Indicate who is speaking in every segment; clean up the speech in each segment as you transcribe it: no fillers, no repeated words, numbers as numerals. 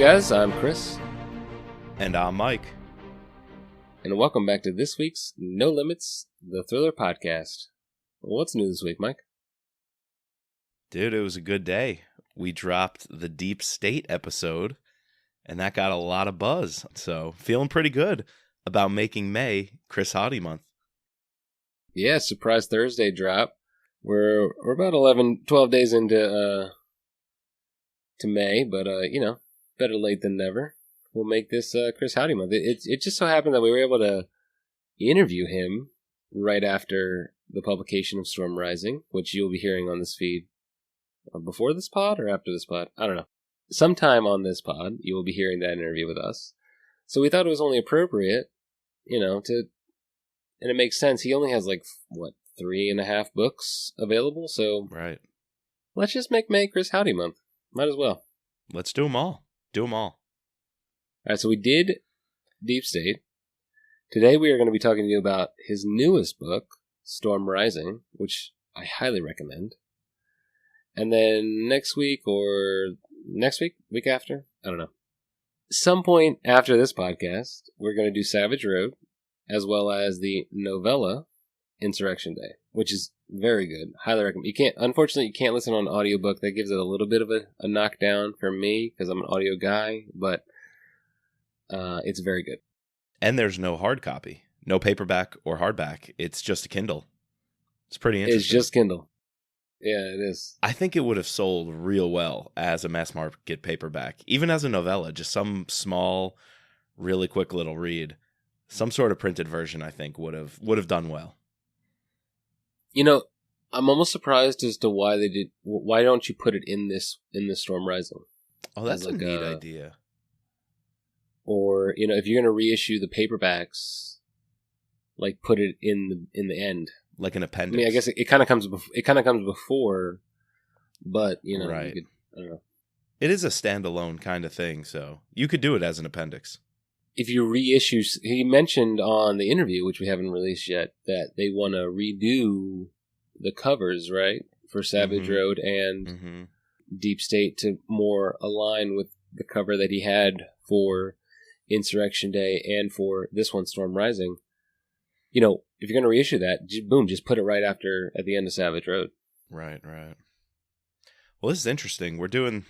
Speaker 1: guys, I'm Chris.
Speaker 2: And I'm Mike.
Speaker 1: And welcome back to this week's No Limits, the Thriller Podcast. What's new this week, Mike?
Speaker 2: Dude, it was a good day. We dropped the Deep State episode, and that got a lot of buzz. So, feeling pretty good about making May Chris Hauty month.
Speaker 1: Yeah, surprise Thursday drop. We're about 12 days into to May, but better late than never. We'll make this Chris Hauty month. It just so happened that we were able to interview him right after the publication of Storm Rising, which you'll be hearing on this feed before this pod or after this pod. I don't know. Sometime on this pod, you will be hearing that interview with us. So we thought it was only appropriate, and it makes sense. He only has 3.5 books available, so
Speaker 2: right.
Speaker 1: Let's just make May Chris Hauty month. Might as well.
Speaker 2: Let's do them all.
Speaker 1: All right, so we did Deep State. Today we are going to be talking to you about his newest book, Storm Rising, which I highly recommend. And then next week, week after, I don't know. Some point after this podcast, we're going to do Savage Road, as well as the novella Insurrection Day, which is very good. Highly recommend. Unfortunately, you can't listen on an audiobook. That gives it a little bit of a knockdown for me because I'm an audio guy, but it's very good.
Speaker 2: And there's no hard copy, no paperback or hardback. It's just a Kindle. It's pretty interesting.
Speaker 1: It's just Kindle. Yeah, it is.
Speaker 2: I think it would have sold real well as a mass market paperback, even as a novella, just some small, really quick little read. Some sort of printed version, I think, would have done well.
Speaker 1: I'm almost surprised as to why they did. Why don't you put it in this Storm Rising?
Speaker 2: Oh, that's a neat idea.
Speaker 1: Or if you're going to reissue the paperbacks, put it in the end,
Speaker 2: like an appendix.
Speaker 1: I mean, I guess it kind of comes. It kind of comes before, but
Speaker 2: right.
Speaker 1: I don't know.
Speaker 2: It is a standalone kind of thing, so you could do it as an appendix.
Speaker 1: If you reissue, he mentioned on the interview, which we haven't released yet, that they want to redo the covers, right, for Savage Road and Deep State to more align with the cover that he had for Insurrection Day and for this one, Storm Rising. If you're going to reissue that, just put it right at the end of Savage Road.
Speaker 2: Right. Well, this is interesting. We're doing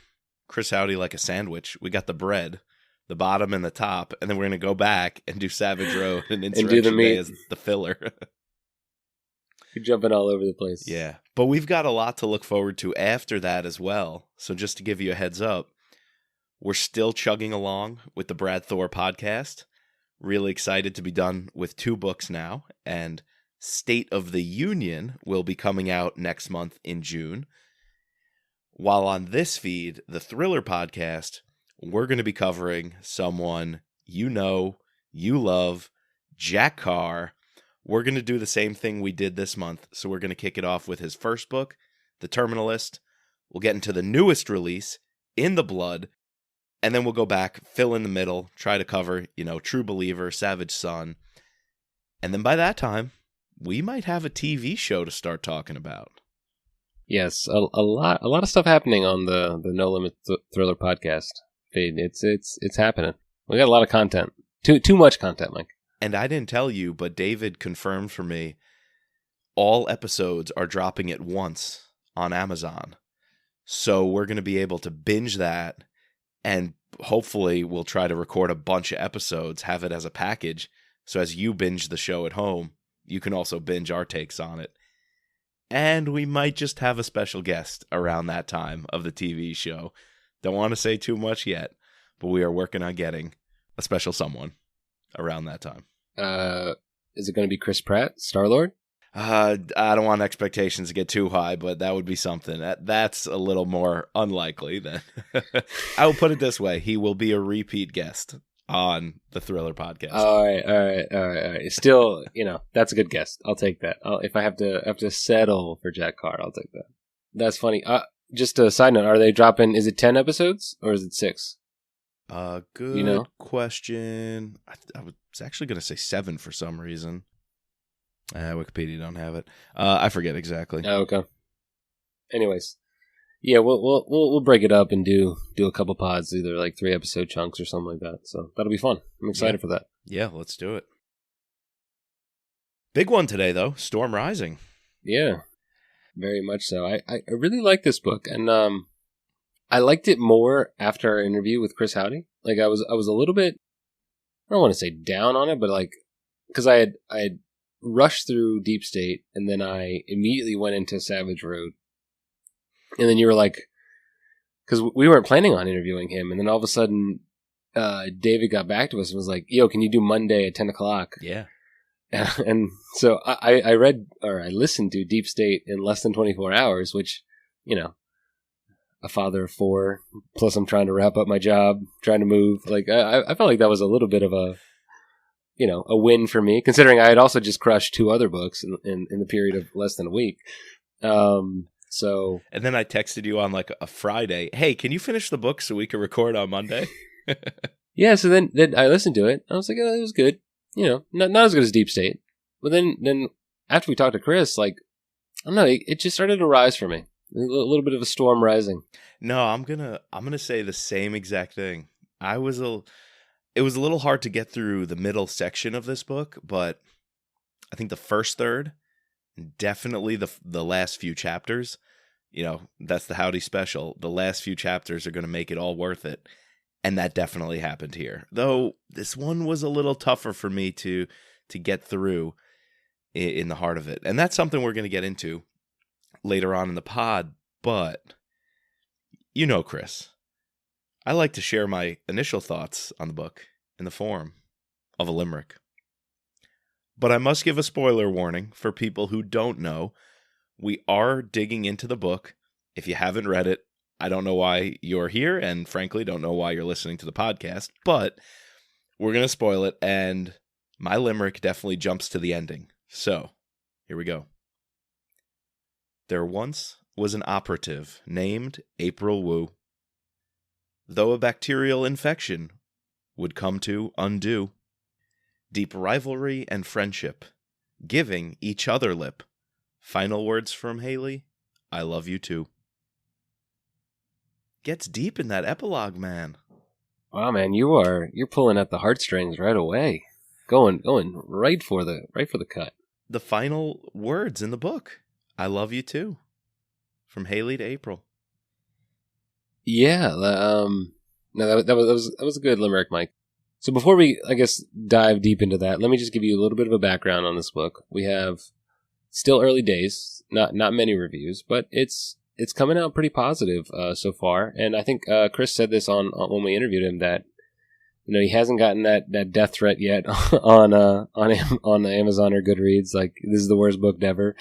Speaker 2: Chris Hauty like a sandwich. We got the bread, the bottom and the top, and then we're going to go back and do Savage Road and Insurrection Day as the filler.
Speaker 1: You're jumping all over the place.
Speaker 2: Yeah, but we've got a lot to look forward to after that as well. So just to give you a heads up, we're still chugging along with the Brad Thor podcast. Really excited to be done with 2 books now, and State of the Union will be coming out next month in June. While on this feed, the Thriller podcast, we're going to be covering someone you love, Jack Carr. We're going to do the same thing we did this month. So we're going to kick it off with his first book, The Terminalist. We'll get into the newest release, In the Blood. And then we'll go back, fill in the middle, try to cover, True Believer, Savage Son. And then by that time, we might have a TV show to start talking about.
Speaker 1: Yes, a lot of stuff happening on the No Limit Thriller podcast feed. It's happening. We got a lot of content. Too much content, Mike.
Speaker 2: And I didn't tell you, but David confirmed for me all episodes are dropping at once on Amazon. So we're going to be able to binge that, and hopefully we'll try to record a bunch of episodes, have it as a package. So as you binge the show at home, you can also binge our takes on it. And we might just have a special guest around that time of the TV show. Don't want to say too much yet, but we are working on getting a special someone around that time.
Speaker 1: Is it going to be Chris Pratt, Star-Lord?
Speaker 2: I don't want expectations to get too high, but that would be something. That's a little more unlikely than I will put it this way. He will be a repeat guest on the Thriller podcast.
Speaker 1: All right. Still, that's a good guest. I'll take that. If I have to settle for Jack Carr, I'll take that. That's funny. Just a side note, are they dropping, is it 10 episodes or is it 6?
Speaker 2: Good question. I was actually going to say 7 for some reason. Wikipedia don't have it. I forget exactly.
Speaker 1: Oh, okay. Anyways, Yeah, we'll break it up and do a couple pods, either like 3-episode chunks or something like that. So that'll be fun. I'm excited for that.
Speaker 2: Yeah, let's do it. Big one today, though. Storm Rising.
Speaker 1: Yeah, very much so. I really like this book, and I liked it more after our interview with Chris Hauty. Like I was a little bit, I don't want to say down on it, but like because I had rushed through Deep State, and then I immediately went into Savage Road, and then you were like, because we weren't planning on interviewing him, and then all of a sudden, David got back to us and was like, "Yo, can you do Monday at 10 o'clock?"
Speaker 2: Yeah.
Speaker 1: And so I read, or I listened to Deep State in less than 24 hours, which, you know, a father of 4, plus I'm trying to wrap up my job, trying to move. Like, I felt like that was a little bit of a, you know, a win for me, considering I had also just crushed 2 other books in the period of less than a week. So.
Speaker 2: And then I texted you on like a Friday, hey, can you finish the book so we can record on Monday?
Speaker 1: Yeah, so then I listened to it. I was like, oh, it was good. You know, not as good as Deep State. But then after we talked to Chris, like, I don't know, it just started to rise for me. A little bit of a storm rising.
Speaker 2: No, I'm gonna say the same exact thing. It was a little hard to get through the middle section of this book, but I think the first third, definitely the last few chapters, you know, that's the Hauty special. The last few chapters are going to make it all worth it. And that definitely happened here. Though this one was a little tougher for me to get through in the heart of it. And that's something we're going to get into later on in the pod. But, you know, Chris, I like to share my initial thoughts on the book in the form of a limerick. But I must give a spoiler warning for people who don't know. We are digging into the book. If you haven't read it, I don't know why you're here, and frankly, don't know why you're listening to the podcast, but we're going to spoil it, and my limerick definitely jumps to the ending. So, here we go. There once was an operative named April Wu. Though a bacterial infection would come to undo deep rivalry and friendship, giving each other lip. Final words from Hayley, I love you too. Gets deep in that epilogue, man.
Speaker 1: Wow, man, you're pulling at the heartstrings right away. Going right for the cut.
Speaker 2: The final words in the book. I love you too. From Hayley to April.
Speaker 1: Yeah, no, that was a good limerick, Mike. So before we, I guess, dive deep into that, let me just give you a little bit of a background on this book. We have still early days, not many reviews, but it's coming out pretty positive so far. And I think Chris said this on when we interviewed him that, you know, he hasn't gotten that death threat yet on Amazon or Goodreads. Like, this is the worst book ever.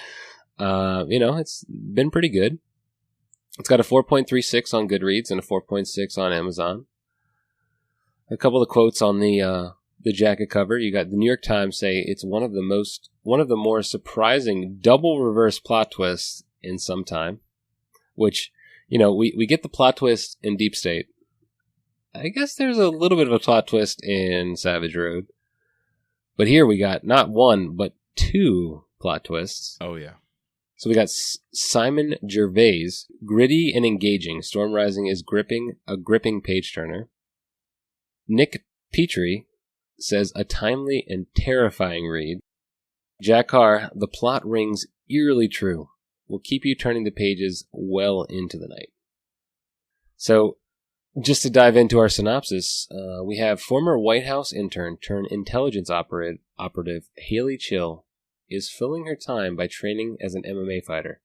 Speaker 1: You know, it's been pretty good. It's got a 4.36 on Goodreads and a 4.6 on Amazon. A couple of quotes on the jacket cover. You got the New York Times say it's one of the more surprising double reverse plot twists in some time. Which, you know, we get the plot twist in Deep State. I guess there's a little bit of a plot twist in Savage Road. But here we got not one, but 2 plot twists.
Speaker 2: Oh, yeah.
Speaker 1: So we got Simon Gervais, gritty and engaging. Storm Rising is a gripping page-turner. Nick Petrie says a timely and terrifying read. Jack Carr, the plot rings eerily true. Will keep you turning the pages well into the night. So, just to dive into our synopsis, we have former White House intern turned intelligence operative Hayley Chill is filling her time by training as an MMA fighter.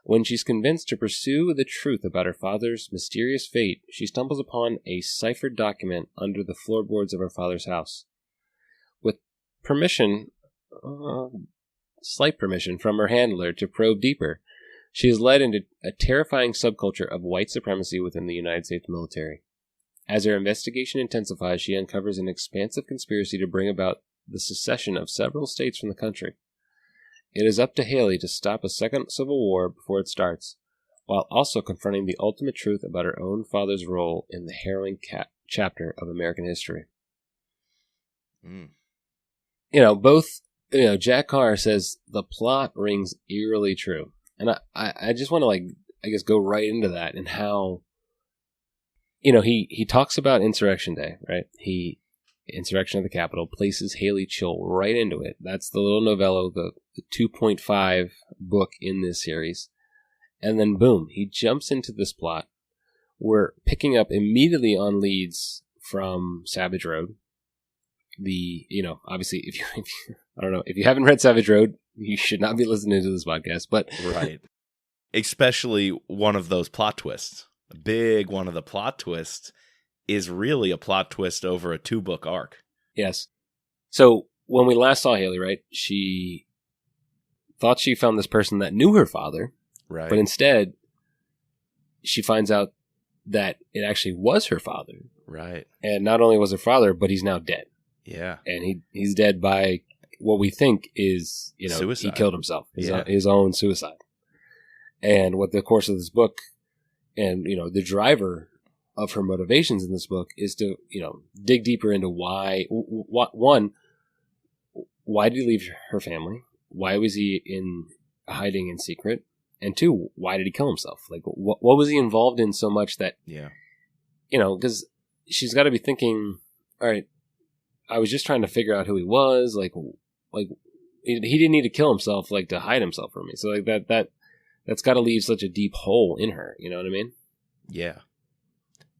Speaker 1: When she's convinced to pursue the truth about her father's mysterious fate, she stumbles upon a ciphered document under the floorboards of her father's house. With permission, slight permission from her handler to probe deeper, she is led into a terrifying subculture of white supremacy within the United States military. As her investigation intensifies, she uncovers an expansive conspiracy to bring about the secession of several states from the country. It is up to Hayley to stop a second civil war before it starts, while also confronting the ultimate truth about her own father's role in the harrowing chapter of American history. You know, Jack Carr says the plot rings eerily true. And I just want to, like, I guess, go right into that and how, he talks about Insurrection Day, right? Insurrection of the Capitol, places Hayley Chill right into it. That's the little novello, the 2.5 book in this series. And then boom, he jumps into this plot. We're picking up immediately on leads from Savage Road. Obviously, if you haven't read Savage Road, you should not be listening to this podcast, but
Speaker 2: right. Especially one of those plot twists. A big one of the plot twists is really a plot twist over a 2-book arc.
Speaker 1: Yes. So when we last saw Hayley, right, she thought she found this person that knew her father,
Speaker 2: right?
Speaker 1: But instead, she finds out that it actually was her father,
Speaker 2: right?
Speaker 1: And not only was her father, but he's now dead.
Speaker 2: Yeah,
Speaker 1: and he's dead by what we think is,
Speaker 2: suicide.
Speaker 1: He killed himself, his own suicide. And what the course of this book, and the driver of her motivations in this book is to, dig deeper into why did he leave her family? Why was he in hiding in secret? And 2, why did he kill himself? Like, what was he involved in so much that, because she's got to be thinking, all right, I was just trying to figure out who he was. Like he didn't need to kill himself, like, to hide himself from me. So like that's got to leave such a deep hole in her. You know what I mean?
Speaker 2: Yeah.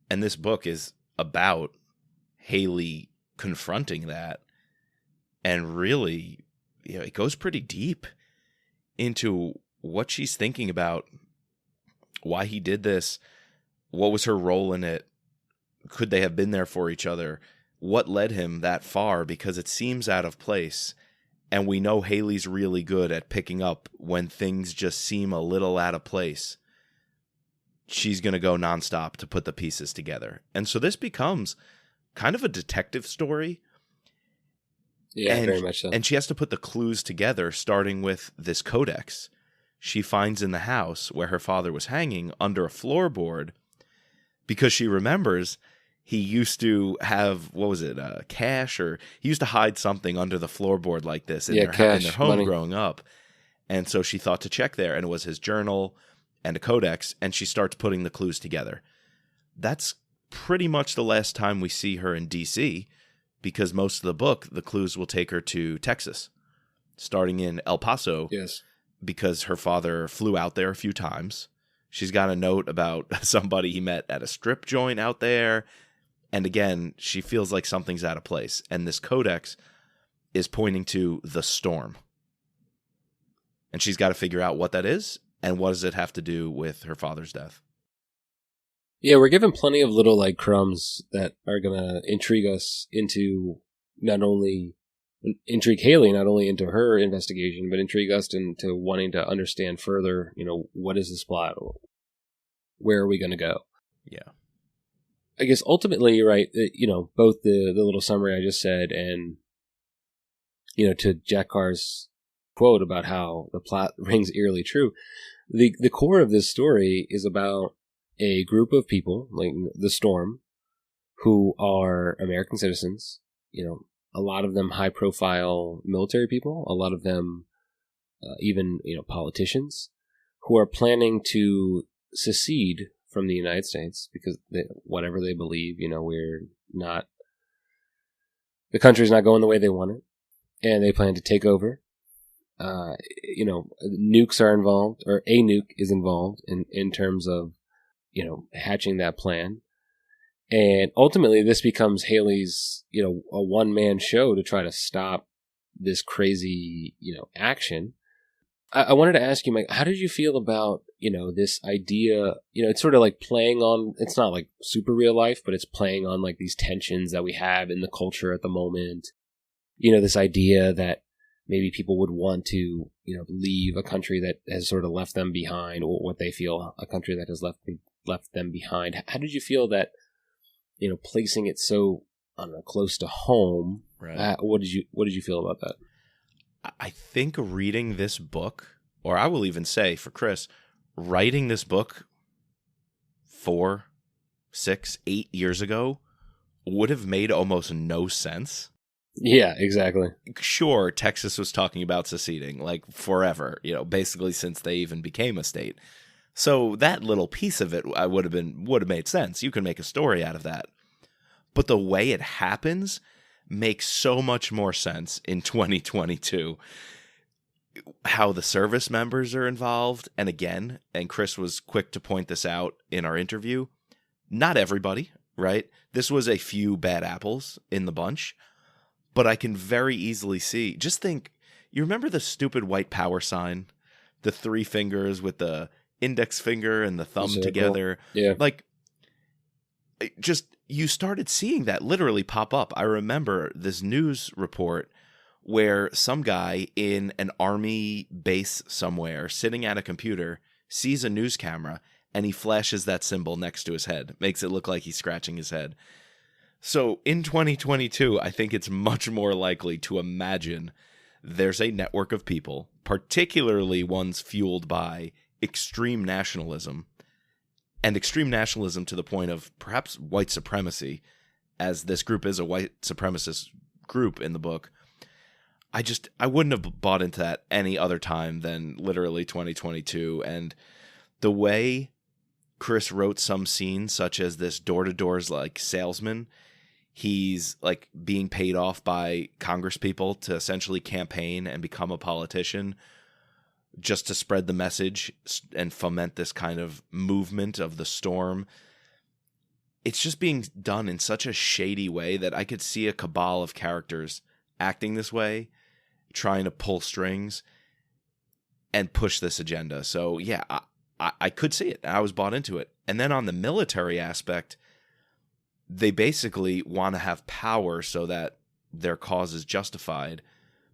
Speaker 2: And this book is about Hayley confronting that, and really, it goes pretty deep into what she's thinking about, why he did this, what was her role in it, could they have been there for each other, what led him that far, because it seems out of place, and we know Hayley's really good at picking up when things just seem a little out of place. She's going to go nonstop to put the pieces together. And so this becomes kind of a detective story.
Speaker 1: Yeah, very much so.
Speaker 2: And she has to put the clues together, starting with this codex she finds in the house where her father was hanging under a floorboard, because she remembers he used to have, cash, or he used to hide something under the floorboard like this in their home
Speaker 1: money.
Speaker 2: Growing up. And so she thought to check there, and it was his journal and a codex, and she starts putting the clues together. That's pretty much the last time we see her in D.C., because most of the book, the clues will take her to Texas, starting in El Paso.
Speaker 1: Yes.
Speaker 2: Because her father flew out there a few times. She's got a note about somebody he met at a strip joint out there. And again, she feels like something's out of place. And this codex is pointing to the storm. And she's got to figure out what that is, and what does it have to do with her father's death.
Speaker 1: Yeah, we're given plenty of little crumbs that are going to intrigue us into intrigue Hayley not only into her investigation, but intrigue us into wanting to understand further, what is this plot? Where are we going to go?
Speaker 2: Yeah.
Speaker 1: I guess ultimately, you're right, both the little summary I just said and, to Jack Carr's quote about how the plot rings eerily true, the core of this story is about a group of people, like the Storm, who are American citizens, a lot of them high-profile military people, a lot of them even, politicians, who are planning to secede from the United States because whatever they believe, the country's not going the way they want it, and they plan to take over. Nukes are involved, or a nuke is involved in terms of, hatching that plan. And ultimately, this becomes Hayley's, a one-man show to try to stop this crazy, action. I wanted to ask you, Mike, how did you feel about, this idea? It's sort of like playing on, it's not like super real life, but it's playing on like these tensions that we have in the culture at the moment. This idea that maybe people would want to, leave a country that has sort of left them behind, or what they feel a country that has left them behind. How did you feel that, placing it so, I don't know, close to home?
Speaker 2: Right.
Speaker 1: What did you feel about that?
Speaker 2: I think reading this book, or I will even say for Chris, writing this book 4, 6, 8 years ago would have made almost no sense.
Speaker 1: Yeah, exactly.
Speaker 2: Sure, Texas was talking about seceding like forever, basically since they even became a state. So that little piece of it would have made sense. You can make a story out of that. But the way it happens makes so much more sense in 2022. How the service members are involved. And again, and Chris was quick to point this out in our interview, not everybody, right? This was a few bad apples in the bunch. But I can very easily see, just think, you remember the stupid white power sign? The 3 fingers with the index finger and the thumb together.
Speaker 1: Yeah.
Speaker 2: Like, just, you started seeing that literally pop up. I remember this news report where some guy in an army base somewhere sitting at a computer sees a news camera and he flashes that symbol next to his head. Makes it look like he's scratching his head. So in 2022, I think it's much more likely to imagine there's a network of people, particularly ones fueled by extreme nationalism, and extreme nationalism to the point of perhaps white supremacy, as this group is a white supremacist group in the book. I wouldn't have bought into that any other time than literally 2022. And the way Chris wrote some scenes, such as this door-to-doors like salesman, he's like being paid off by congresspeople to essentially campaign and become a politician just to spread the message and foment this kind of movement of the storm. It's just being done in such a shady way that I could see a cabal of characters acting this way, trying to pull strings and push this agenda. So yeah, I could see it. I was bought into it. And then on the military aspect, they basically want to have power so that their cause is justified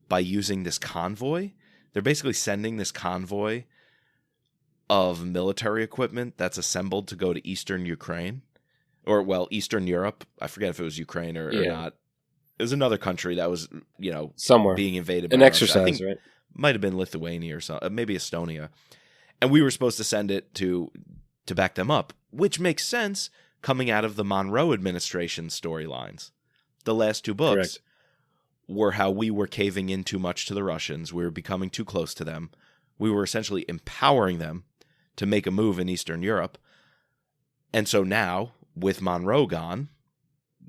Speaker 2: by using this convoy. They're basically sending this convoy of military equipment that's assembled to go to Eastern Ukraine, or, well, Eastern Europe. I forget if it was Ukraine or not. It was another country that was,
Speaker 1: somewhere
Speaker 2: being invaded by
Speaker 1: an
Speaker 2: Russia.
Speaker 1: exercise, right?
Speaker 2: Might have been Lithuania or something, maybe Estonia. And we were supposed to send it to back them up, which makes sense coming out of the Monroe administration storylines. The last 2 books
Speaker 1: Correct.
Speaker 2: were how we were caving in too much to the Russians. We were becoming too close to them. We were essentially empowering them to make a move in Eastern Europe. And so now, with Monroe gone,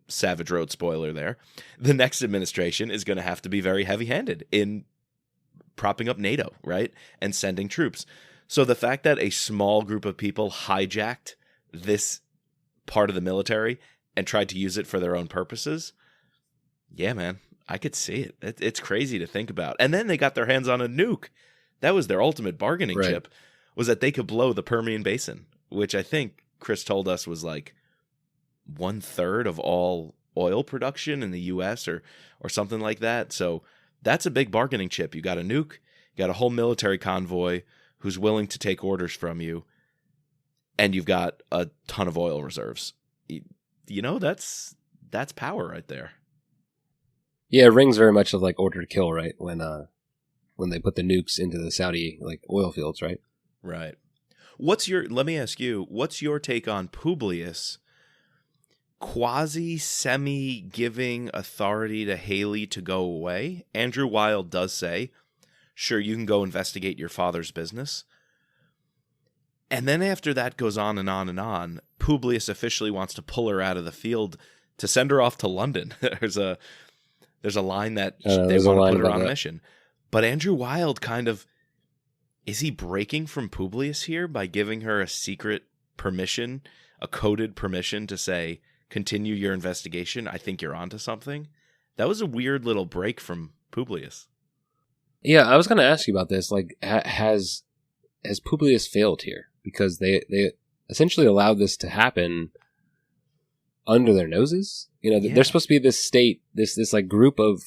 Speaker 2: Savage Road spoiler there, the next administration is going to have to be very heavy-handed in propping up NATO, right? And sending troops. So the fact that a small group of people hijacked this part of the military and tried to use it for their own purposes, yeah, man, I could see it. It's crazy to think about. And then they got their hands on a nuke. That was their ultimate bargaining chip, was that they could blow the Permian Basin, which I think Chris told us was like 1/3 of all oil production in the U.S. or something like that. So that's a big bargaining chip. You got a nuke, you got a whole military convoy who's willing to take orders from you, and you've got a ton of oil reserves. That's power right there.
Speaker 1: Yeah, it rings very much of like Order to Kill, right? When they put the nukes into the Saudi like oil fields, right?
Speaker 2: Right. Let me ask you, what's your take on Publius quasi-semi giving authority to Hayley to go away? Andrew Wilde does say, sure, you can go investigate your father's business. And then after that goes on and on and on, Publius officially wants to pull her out of the field to send her off to London. There's a line that they want to put her on a mission. But Andrew Wilde kind of, is he breaking from Publius here by giving her a secret permission, a coded permission to say, continue your investigation? I think you're onto something. That was a weird little break from Publius.
Speaker 1: Yeah, I was going to ask you about this. Like, has Publius failed here? Because they essentially allowed this to happen under their noses. They're supposed to be this state, this like group of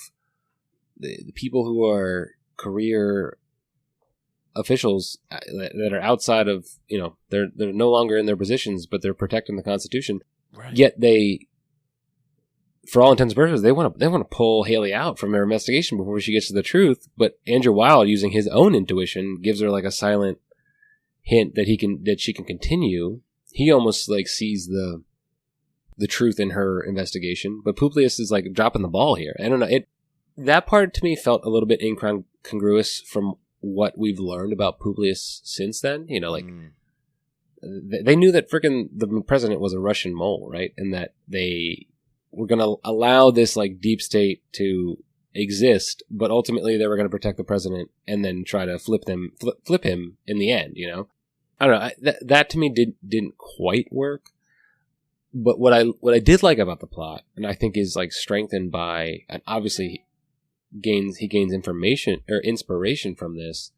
Speaker 1: the people who are career officials that are outside of, they're no longer in their positions, but they're protecting the Constitution. Right. Yet they, for all intents and purposes, they want to pull Hayley out from her investigation before she gets to the truth. But Andrew Wilde, using his own intuition, gives her like a silent hint that she can continue. He almost like sees the truth in her investigation, but Publius is like dropping the ball here. I don't know. That part to me felt a little bit incongruous from what we've learned about Publius since then. they knew that freaking the president was a Russian mole, right? And that they were going to allow this like deep state to exist, but ultimately they were going to protect the president and then try to flip him in the end. You know, I don't know. That to me didn't quite work. But what I did like about the plot, and I think is like strengthened by, and obviously he gains information or inspiration from this.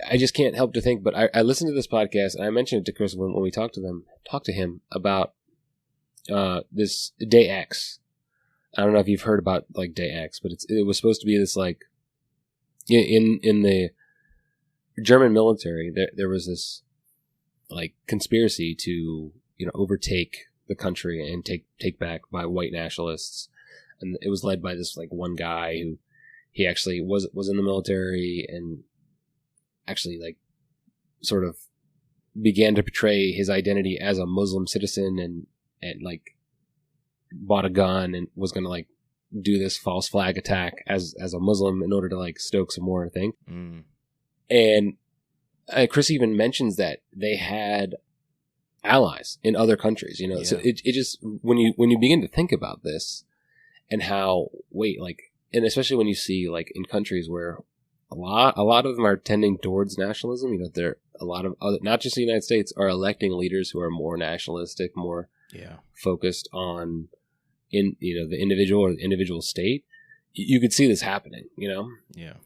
Speaker 1: I just can't help to think. But I listened to this podcast, and I mentioned it to Chris when we talked to him about this Day X. I don't know if you've heard about like Day X, but it was supposed to be this like in the German military there was this like conspiracy to overtake the country and take back by white nationalists, and it was led by this like one guy who he actually was in the military and actually like sort of began to portray his identity as a Muslim citizen and like bought a gun and was going to like do this false flag attack as a Muslim in order to like stoke some more, I think. And Chris even mentions that they had allies in other countries, Yeah. So it just, when you begin to think about this and how, and especially when you see like in countries where a lot of them are tending towards nationalism, there a lot of other, not just the United States, are electing leaders who are more nationalistic, more focused on the individual or the individual state. You could see this happening,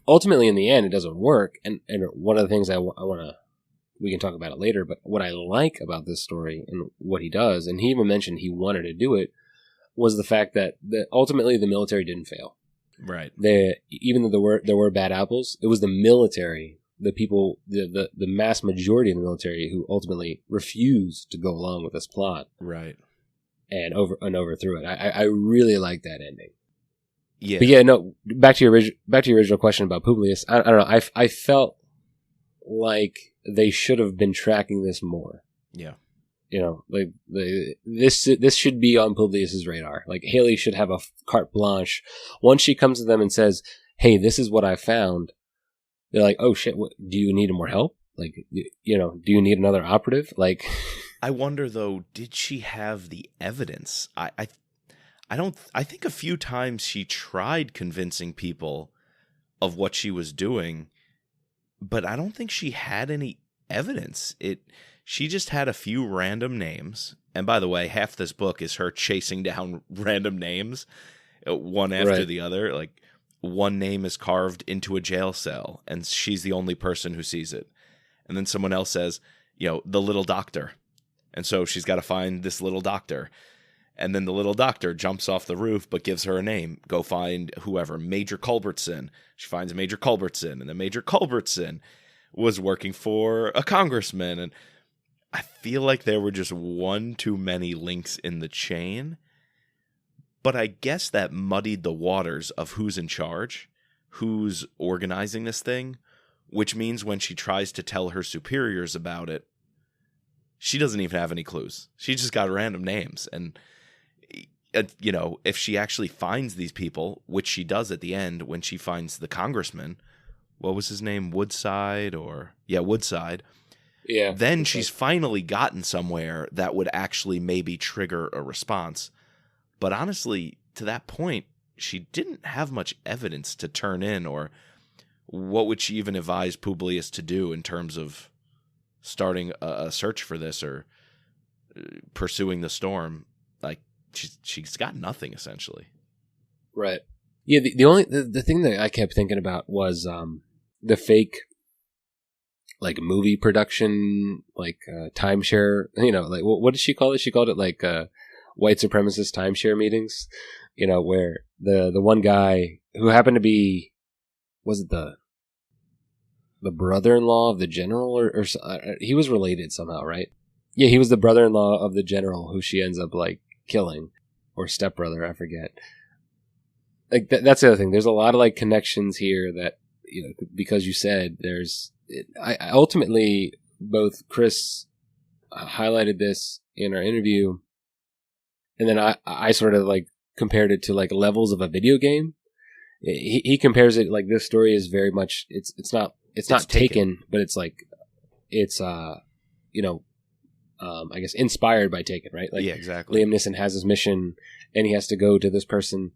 Speaker 1: Ultimately, in the end, it doesn't work. And one of the things I want to, we can talk about it later, but what I like about this story and what he does, and he even mentioned he wanted to do it, was the fact that ultimately the military didn't fail.
Speaker 2: Right.
Speaker 1: Even though there were bad apples, it was the military, the people, the mass majority of the military who ultimately refused to go along with this plot.
Speaker 2: Right.
Speaker 1: And overthrew it. I really like that ending.
Speaker 2: Yeah.
Speaker 1: But yeah, no. Back to your original question about Publius. I don't know. I felt like they should have been tracking this more.
Speaker 2: Yeah.
Speaker 1: Like this should be on Publius's radar. Like Hayley should have a carte blanche. Once she comes to them and says, "Hey, this is what I found," they're like, "Oh shit! What, do you need more help? Like, do you need another operative?" Like,
Speaker 2: I wonder though, did she have the evidence? I think a few times she tried convincing people of what she was doing, but I don't think she had any evidence. She just had a few random names. And by the way, half this book is her chasing down random names, one after the other. Like, one name is carved into a jail cell, and she's the only person who sees it. And then someone else says, the little doctor. And so she's got to find this little doctor. And then the little doctor jumps off the roof but gives her a name. Go find whoever, Major Culbertson. She finds Major Culbertson, and then Major Culbertson was working for a congressman. And I feel like there were just one too many links in the chain. But I guess that muddied the waters of who's in charge, who's organizing this thing, which means when she tries to tell her superiors about it, she doesn't even have any clues. She just got random names. And, if she actually finds these people, which she does at the end when she finds the congressman, what was his name? Woodside. Yeah. Then she's finally gotten somewhere that would actually maybe trigger a response. But honestly, to that point, she didn't have much evidence to turn in, or what would she even advise Publius to do in terms of starting a search for this or pursuing the storm. Like, she's got nothing, essentially.
Speaker 1: Right. Yeah, the thing that I kept thinking about was the fake like movie production, like timeshare, like what did she call it? She called it like white supremacist timeshare meetings, where the one guy who happened to be, was it the brother-in-law of the general or he was related somehow, right? Yeah, he was the brother-in-law of the general who she ends up like killing, or stepbrother, I forget. Like that's the other thing. There's a lot of like connections here that, because you said I ultimately, both Chris highlighted this in our interview, and then I sort of like compared it to like levels of a video game. He compares it like this story is very much, it's not taken, but it's like, it's I guess inspired by Taken, right? Like
Speaker 2: yeah, exactly.
Speaker 1: Liam Neeson has his mission, and he has to go to this person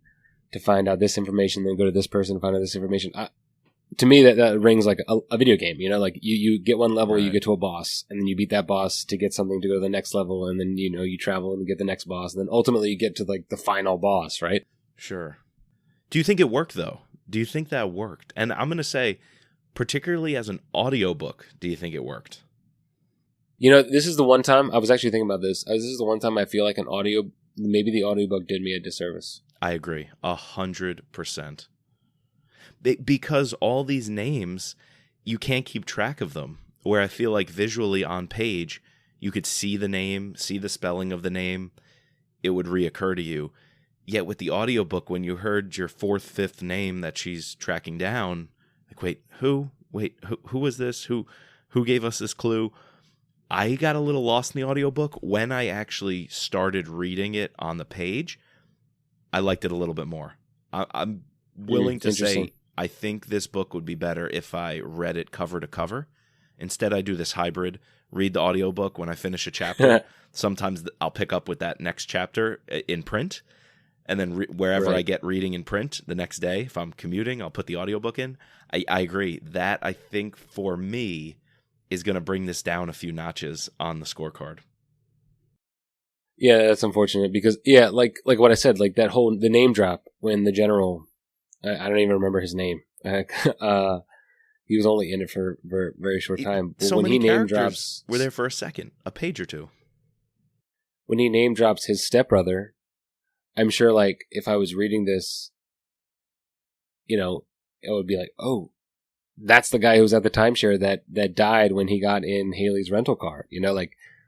Speaker 1: to find out this information, then go to this person to find out this information. To me, that rings like a video game. Like you get one level, you get to a boss, and then you beat that boss to get something to go to the next level, and then you travel and get the next boss, and then ultimately you get to like the final boss, right?
Speaker 2: Sure. Do you think it worked though? Do you think that worked? And I'm going to say, particularly as an audiobook, do you think it worked?
Speaker 1: This is the one time I was actually thinking about this. This is the one time I feel like maybe the audiobook did me a disservice.
Speaker 2: I agree 100%. Because all these names, you can't keep track of them. Where I feel like visually on page, you could see the name, see the spelling of the name, it would reoccur to you. Yet with the audiobook, when you heard your fourth, fifth name that she's tracking down, like, wait, who was this? Who gave us this clue? I got a little lost in the audiobook. When I actually started reading it on the page, I liked it a little bit more. I'm willing to say I think this book would be better if I read it cover to cover. Instead, I do this hybrid, read the audiobook when I finish a chapter. Sometimes I'll pick up with that next chapter in print, and then wherever I get reading in print the next day, if I'm commuting, I'll put the audiobook in. I agree. That, I think, for me, is going to bring this down a few notches on the scorecard.
Speaker 1: Yeah, that's unfortunate because, yeah, like what I said, like the name drop when the general, I don't even remember his name. He was only in it for a very short time.
Speaker 2: So
Speaker 1: when
Speaker 2: many
Speaker 1: he name
Speaker 2: characters
Speaker 1: drops,
Speaker 2: were there for a second, a page or two.
Speaker 1: When he name drops his stepbrother, I'm sure, like, if I was reading this, it would be like, oh, that's the guy who was at the timeshare that died when he got in Hayley's rental car.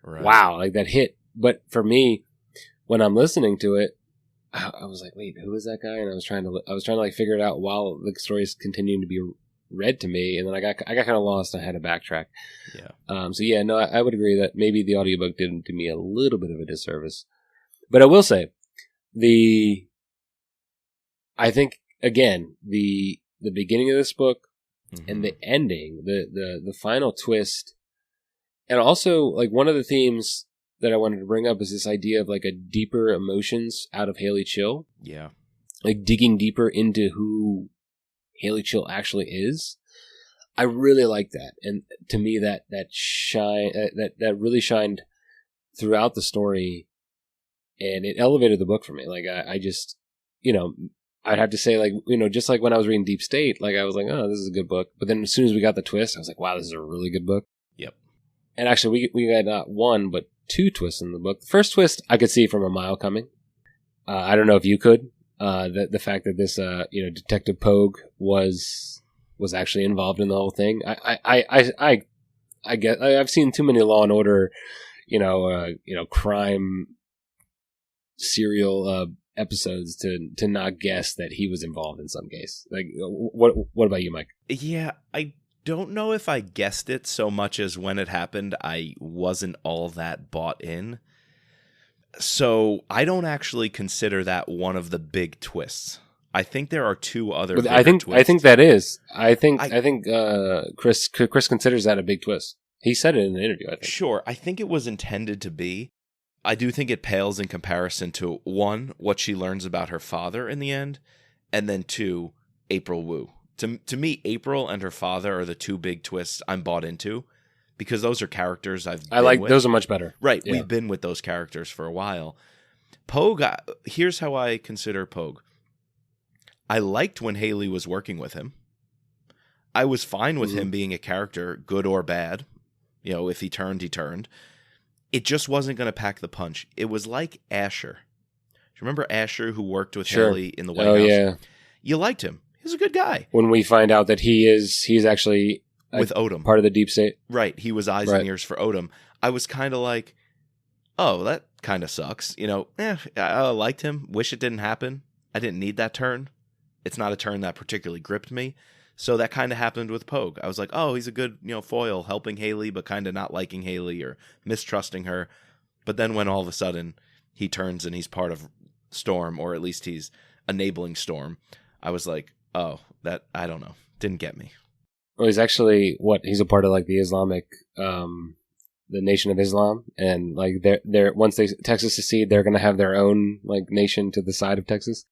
Speaker 2: Right.
Speaker 1: Wow, like that hit. But for me, when I'm listening to it, I was like, wait, who is that guy? And I was trying to like figure it out while the story is continuing to be read to me, and then I got kind of lost. And I had to backtrack.
Speaker 2: Yeah.
Speaker 1: So yeah, no, I would agree that maybe the audiobook did do me a little bit of a disservice. But I will say, I think again the beginning of this book and the ending, the final twist, and also like one of the themes that I wanted to bring up is this idea of like a deeper emotions out of Hayley Chill.
Speaker 2: Yeah.
Speaker 1: Like digging deeper into who Hayley Chill actually is. I really like that. And to me that really shined throughout the story, and it elevated the book for me. Like I just, I'd have to say, like, just like when I was reading Deep State, like I was like, oh, this is a good book. But then as soon as we got the twist, I was like, wow, this is a really good book.
Speaker 2: Yep.
Speaker 1: And actually we got not one, but two twists in the book. The first twist I could see from a mile coming. I don't know if you could. The fact that this Detective Pogue was actually involved in the whole thing. I get. I've seen too many Law and Order, crime serial episodes to not guess that he was involved in some case. Like, what about you, Mike?
Speaker 2: Yeah, I don't know if I guessed it so much as when it happened, I wasn't all that bought in. So I don't actually consider that one of the big twists. I think there are two other.
Speaker 1: I think that is. I think Chris considers that a big twist. He said it in the interview, I think.
Speaker 2: Sure, I think it was intended to be. I do think it pales in comparison to, one, what she learns about her father in the end, and then two, April Wu. To me, April and her father are the two big twists I'm bought into, because those are characters I like with.
Speaker 1: Those are much better.
Speaker 2: Right, yeah. We've been with those characters for a while. Pogue, here's how I consider Pogue. I liked when Hayley was working with him. I was fine with him being a character, good or bad. If he turned, he turned. It just wasn't going to pack the punch. It was like Asher. Do you remember Asher, who worked with Hayley in the White House? Yeah. You liked him. He's a good guy.
Speaker 1: When we find out that he's actually
Speaker 2: with Odom,
Speaker 1: part of the Deep State.
Speaker 2: Right. He was eyes and ears for Odom. I was kind of like, oh, that kind of sucks. I liked him. Wish it didn't happen. I didn't need that turn. It's not a turn that particularly gripped me. So that kind of happened with Pogue. I was like, oh, he's a good, foil, helping Hayley, but kind of not liking Hayley or mistrusting her. But then when all of a sudden he turns and he's part of Storm, or at least he's enabling Storm, I was like, oh, that, I don't know, didn't get me.
Speaker 1: Well, he's actually, he's a part of like the Islamic the Nation of Islam, and like they're once Texas secede, they're gonna have their own like nation to the side of Texas.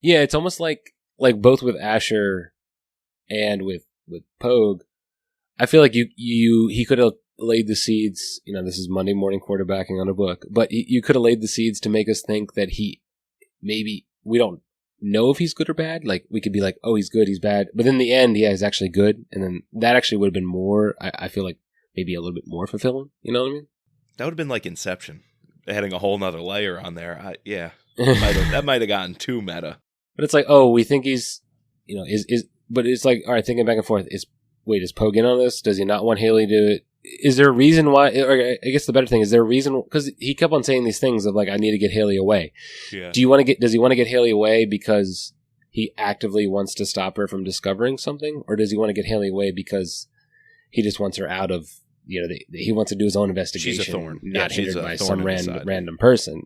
Speaker 1: Yeah, it's almost like both with Asher and with Pogue. I feel like he could have laid the seeds. You know, this is Monday morning quarterbacking on a book, but you could have laid the seeds to make us think that maybe we don't know if he's good or bad. Like we could be like, oh, he's good, he's bad, but in the end, yeah, he's actually good, and then that actually would have been more. I feel like maybe a little bit more fulfilling. You know what I mean?
Speaker 2: That would have been like Inception, adding a whole nother layer on there. That might have gotten too meta.
Speaker 1: But it's like, oh, we think he's, you know, but it's like, all right, thinking back and forth, is Pogue in on this? Does he not want Hayley to? Is there a reason why? Or I guess the better thing is there a reason, because he kept on saying these things of like, I need to get Hayley away.
Speaker 2: Yeah.
Speaker 1: Does he want to get Hayley away because he actively wants to stop her from discovering something, or does he want to get Hayley away because he just wants her out of, you know, he wants to do his own investigation,
Speaker 2: she's a thorn,
Speaker 1: not
Speaker 2: she's
Speaker 1: hindered
Speaker 2: a
Speaker 1: by
Speaker 2: thorn
Speaker 1: some random person.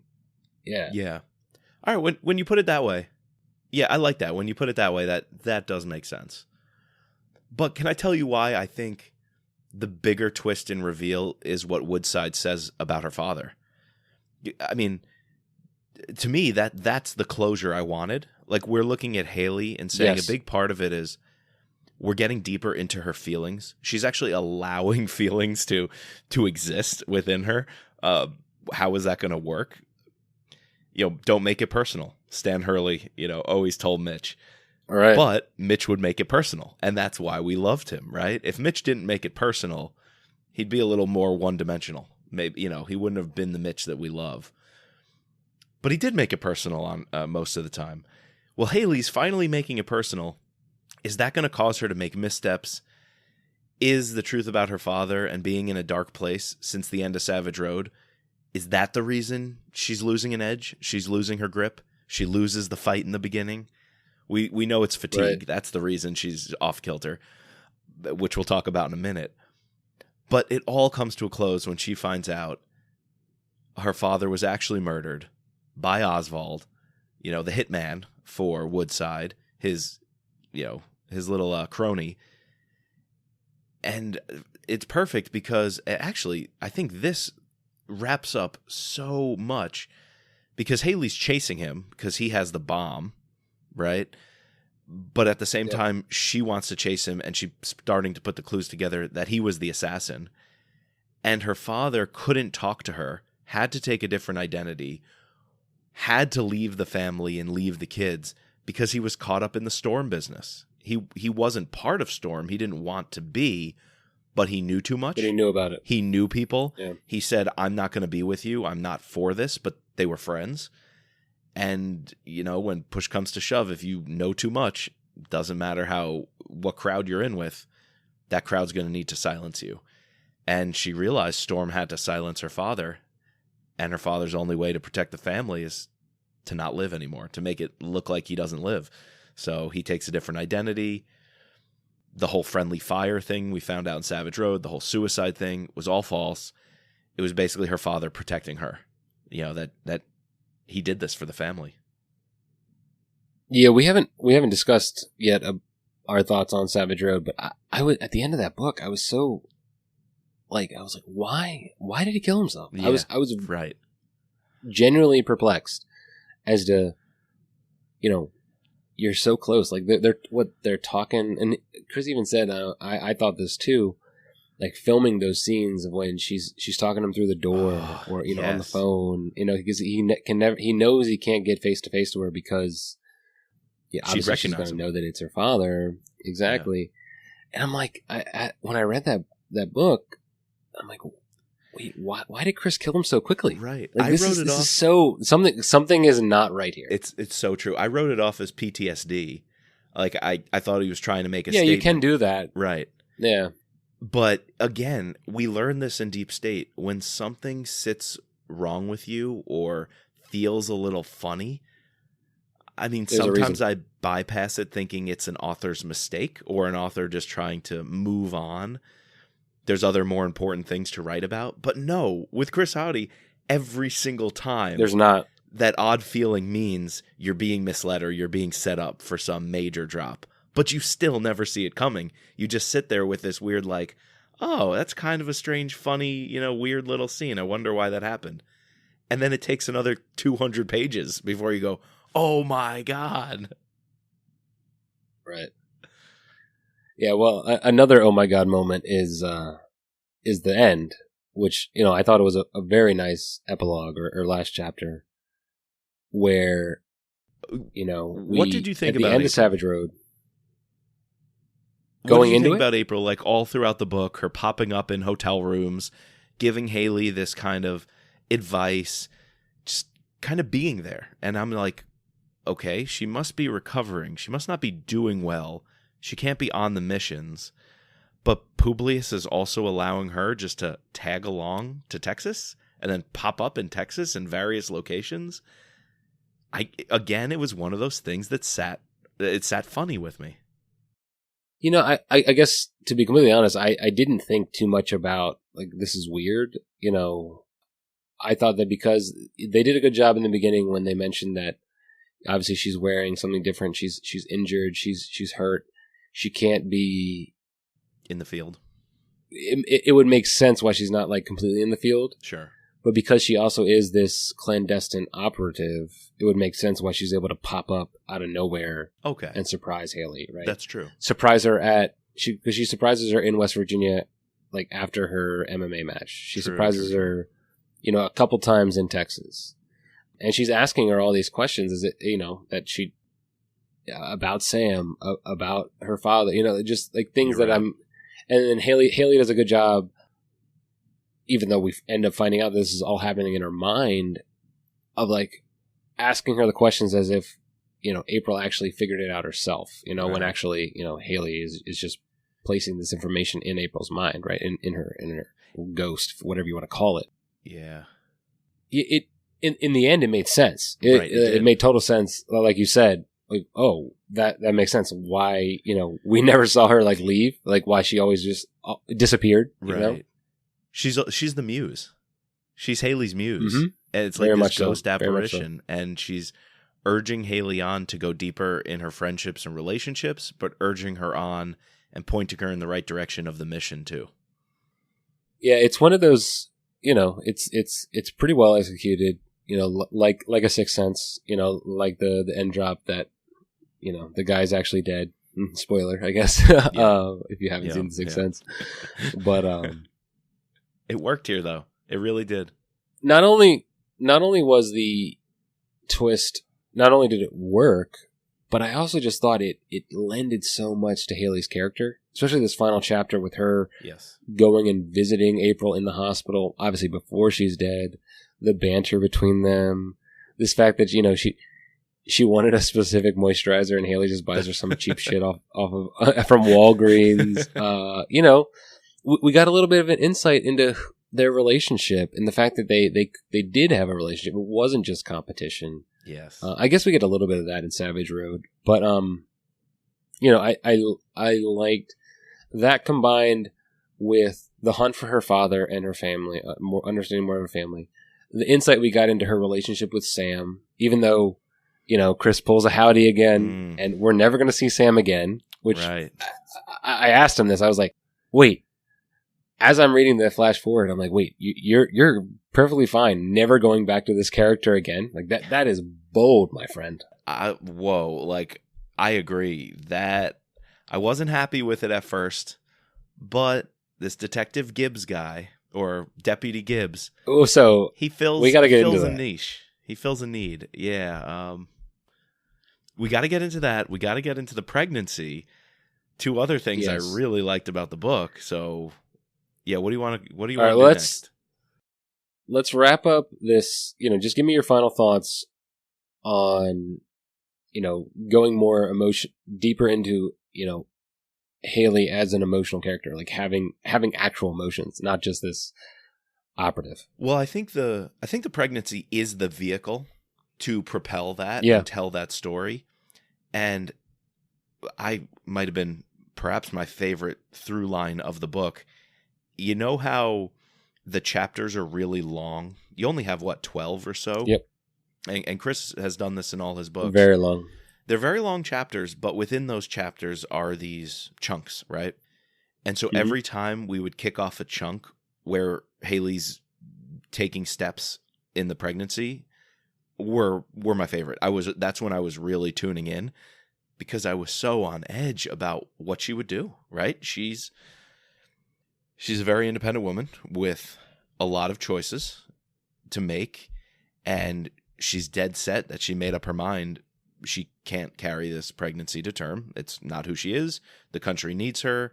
Speaker 1: Yeah.
Speaker 2: Yeah. All right. When you put it that way, yeah, I like that. When you put it that way, that does make sense. But can I tell you why I think the bigger twist and reveal is what Woodside says about her father? I mean, to me, that's the closure I wanted. Like, we're looking at Hayley and saying
Speaker 1: Yes.
Speaker 2: A big part of it is we're getting deeper into her feelings. She's actually allowing feelings to exist within her. How is that going to work? You know, don't make it personal. Stan Hurley, you know, always told Mitch.
Speaker 1: All right.
Speaker 2: But Mitch would make it personal, and that's why we loved him, right? If Mitch didn't make it personal, he'd be a little more one-dimensional. Maybe, you know, he wouldn't have been the Mitch that we love. But he did make it personal on most of the time. Well, Hayley's finally making it personal. Is that going to cause her to make missteps? Is the truth about her father and being in a dark place since the end of Savage Road, is that the reason she's losing an edge? She's losing her grip? She loses the fight in the beginning? We know it's fatigue.
Speaker 1: Right.
Speaker 2: That's the reason she's off kilter, which we'll talk about in a minute. But it all comes to a close when she finds out her father was actually murdered by Oswald, you know, the hitman for Woodside, his little crony. And it's perfect because actually I think this wraps up so much because Hayley's chasing him because he has the bomb, right? But at the same time, she wants to chase him, and she's starting to put the clues together that he was the assassin. And her father couldn't talk to her, had to take a different identity, had to leave the family and leave the kids because he was caught up in the Storm business. He wasn't part of Storm. He didn't want to be, but he knew too much.
Speaker 1: But he knew about it.
Speaker 2: He knew people.
Speaker 1: Yeah. He
Speaker 2: He said, I'm not going to be with you. I'm not for this, but they were friends. And, you know, when push comes to shove, if you know too much, doesn't matter what crowd you're in with, that crowd's going to need to silence you. And she realized Storm had to silence her father, and her father's only way to protect the family is to not live anymore, to make it look like he doesn't live. So he takes a different identity. The whole friendly fire thing we found out in Savage Road, the whole suicide thing was all false. It was basically her father protecting her. You know, that he did this for the family.
Speaker 1: Yeah, we haven't discussed yet our thoughts on Savage Road, but I was at the end of that book. I was so I was like, why did he kill himself?
Speaker 2: Yeah,
Speaker 1: I was
Speaker 2: right.
Speaker 1: genuinely perplexed as to, you know, you're so close. Like they're talking, and Chris even said, I thought this too. Like filming those scenes of when she's talking to him through the door, or you know, on the phone, you know, because he knows he can't get face to face to her because obviously she's going to know that it's her father. Exactly. Yeah. And I'm like, when I read that book, I'm like, wait, why did Chris kill him so quickly?
Speaker 2: Right.
Speaker 1: Like,
Speaker 2: I wrote it off.
Speaker 1: Is so something is not right here.
Speaker 2: It's so true. I wrote it off as PTSD. Like I thought he was trying to make a
Speaker 1: yeah,
Speaker 2: statement.
Speaker 1: you can do that.
Speaker 2: Right.
Speaker 1: Yeah.
Speaker 2: But again, we learn this in Deep State. When something sits wrong with you or feels a little funny, I mean, sometimes I bypass it thinking it's an author's mistake or an author just trying to move on. There's other more important things to write about. But no, with Chris Hauty, every single time
Speaker 1: there's not.
Speaker 2: That odd feeling means you're being misled or you're being set up for some major drop. But you still never see it coming. You just sit there with this weird, like, oh, that's kind of a strange, funny, weird little scene. I wonder why that happened. And then it takes another 200 pages before you go, oh my God.
Speaker 1: Right. Yeah, well, another oh my God moment is the end, which, I thought it was a very nice epilogue or last chapter where,
Speaker 2: what did you think
Speaker 1: at
Speaker 2: about
Speaker 1: the end
Speaker 2: April?
Speaker 1: of Savage Road?
Speaker 2: What did you think about April, like all throughout the book, her popping up in hotel rooms, giving Hayley this kind of advice, just kind of being there. And I'm like, okay, she must be recovering. She must not be doing well. She can't be on the missions. But Publius is also allowing her just to tag along to Texas and then pop up in Texas in various locations. It was one of those things that sat funny with me.
Speaker 1: I guess, to be completely honest, I didn't think too much about, like, this is weird. I thought that because they did a good job in the beginning when they mentioned that obviously she's wearing something different. She's injured. She's hurt. She can't be
Speaker 2: in the field.
Speaker 1: It would make sense why she's not, like, completely in the field.
Speaker 2: Sure.
Speaker 1: But because she also is this clandestine operative, it would make sense why she's able to pop up out of nowhere, and surprise Hayley, right?
Speaker 2: That's true.
Speaker 1: Surprise her because she surprises her in West Virginia, like after her MMA match. She surprises her, a couple times in Texas, and she's asking her all these questions. Is it, that she about Sam, about her father, just like things that I'm, and then Hayley does a good job. Even though we end up finding out this is all happening in her mind, of like asking her the questions as if, April actually figured it out herself, when actually, Hayley is just placing this information in April's mind, right? In her ghost, whatever you want to call it.
Speaker 2: Yeah.
Speaker 1: In the end, it made sense. It made total sense. Like you said, like, oh, that makes sense. Why, we never saw her like leave, like why she always just disappeared, you know?
Speaker 2: She's the muse. She's Hayley's muse.
Speaker 1: Mm-hmm.
Speaker 2: And it's like very this ghost apparition. So. And she's urging Hayley on to go deeper in her friendships and relationships, but urging her on and pointing her in the right direction of the mission too.
Speaker 1: Yeah, it's one of those, it's pretty well executed, like a Sixth Sense, like the end drop that, the guy's actually dead. Spoiler, I guess, if you haven't seen the Sixth Sense. But
Speaker 2: it worked here, though. It really did.
Speaker 1: Not only was the twist, not only did it work, but I also just thought it lended so much to Hayley's character, especially this final chapter with her going and visiting April in the hospital, obviously before she's dead, the banter between them, this fact that, she wanted a specific moisturizer and Hayley just buys her some cheap shit off of from Walgreens. We got a little bit of an insight into their relationship and the fact that they did have a relationship. It wasn't just competition.
Speaker 2: Yes.
Speaker 1: I guess we get a little bit of that in Savage Road, but I liked that combined with the hunt for her father and her family, understanding more of her family, the insight we got into her relationship with Sam, even though, Chris pulls a Hauty again and we're never going to see Sam again, which I asked him this. I was like, wait, as I'm reading the flash forward, I'm like, wait, you're perfectly fine never going back to this character again? Like that is bold, my friend.
Speaker 2: Like I agree that I wasn't happy with it at first, but this Detective Gibbs guy or Deputy Gibbs, we gotta get into that. Niche. He fills a need. Yeah. We got to get into that. We got to get into the pregnancy. Two other things I really liked about the book. So, yeah, what do you want to do next?
Speaker 1: Let's wrap up this, just give me your final thoughts on, going more deeper into, Hayley as an emotional character, like having actual emotions, not just this operative.
Speaker 2: Well, I think the pregnancy is the vehicle to propel that and tell that story. And I might have been perhaps my favorite through line of the book. You know how the chapters are really long? You only have 12 or so?
Speaker 1: Yep.
Speaker 2: And Chris has done this in all his books.
Speaker 1: Very long.
Speaker 2: They're very long chapters, but within those chapters are these chunks, right? And so every time we would kick off a chunk where Hayley's taking steps in the pregnancy were my favorite. That's when I was really tuning in, because I was so on edge about what she would do, right? She's a very independent woman with a lot of choices to make, and she's dead set that she made up her mind she can't carry this pregnancy to term. It's not who she is. The country needs her.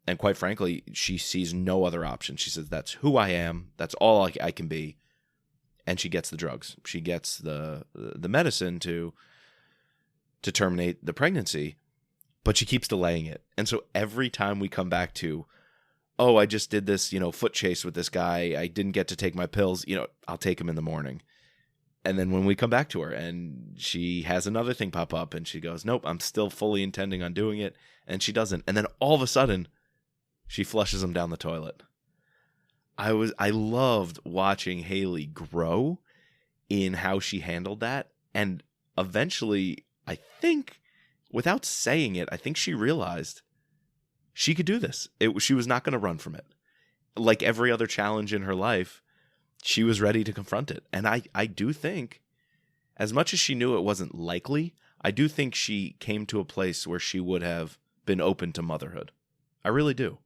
Speaker 2: And quite frankly, she sees no other option. She says, that's who I am. That's all I can be. And she gets the drugs. She gets the medicine to terminate the pregnancy, but she keeps delaying it. And so every time we come back to, oh, I just did this, foot chase with this guy. I didn't get to take my pills. I'll take them in the morning. And then when we come back to her and she has another thing pop up and she goes, nope, I'm still fully intending on doing it. And she doesn't. And then all of a sudden she flushes them down the toilet. I loved watching Hayley grow in how she handled that. And eventually, I think, without saying it, I think she realized she could do this. She was not going to run from it. Like every other challenge in her life, she was ready to confront it. And I do think, as much as she knew it wasn't likely, I do think she came to a place where she would have been open to motherhood. I really do.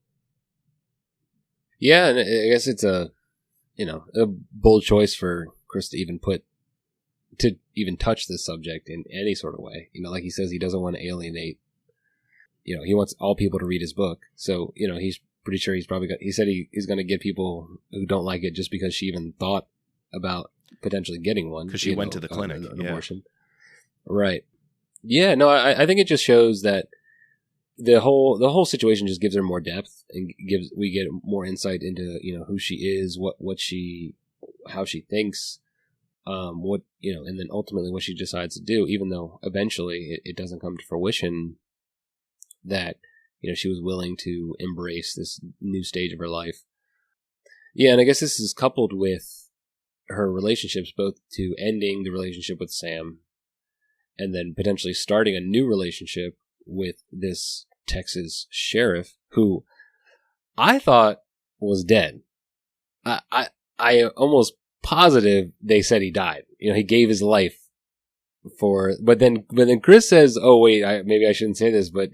Speaker 1: Yeah, and I guess it's a bold choice for Chris to even touch this subject in any sort of way. Like he says, he doesn't want to alienate. He wants all people to read his book. So, he's pretty sure he said he's going to get people who don't like it just because she even thought about potentially getting one.
Speaker 2: Because she went to the clinic.
Speaker 1: An abortion. Right. Yeah, no, I think it just shows that the whole situation just gives her more depth and we get more insight into, who she is, how she thinks, and then ultimately what she decides to do, even though eventually it doesn't come to fruition that, she was willing to embrace this new stage of her life. Yeah, and I guess this is coupled with her relationships, both to ending the relationship with Sam and then potentially starting a new relationship with this Texas sheriff who I thought was dead. I almost positive they said he died. He gave his life but then Chris says, "Oh wait, maybe I shouldn't say this, but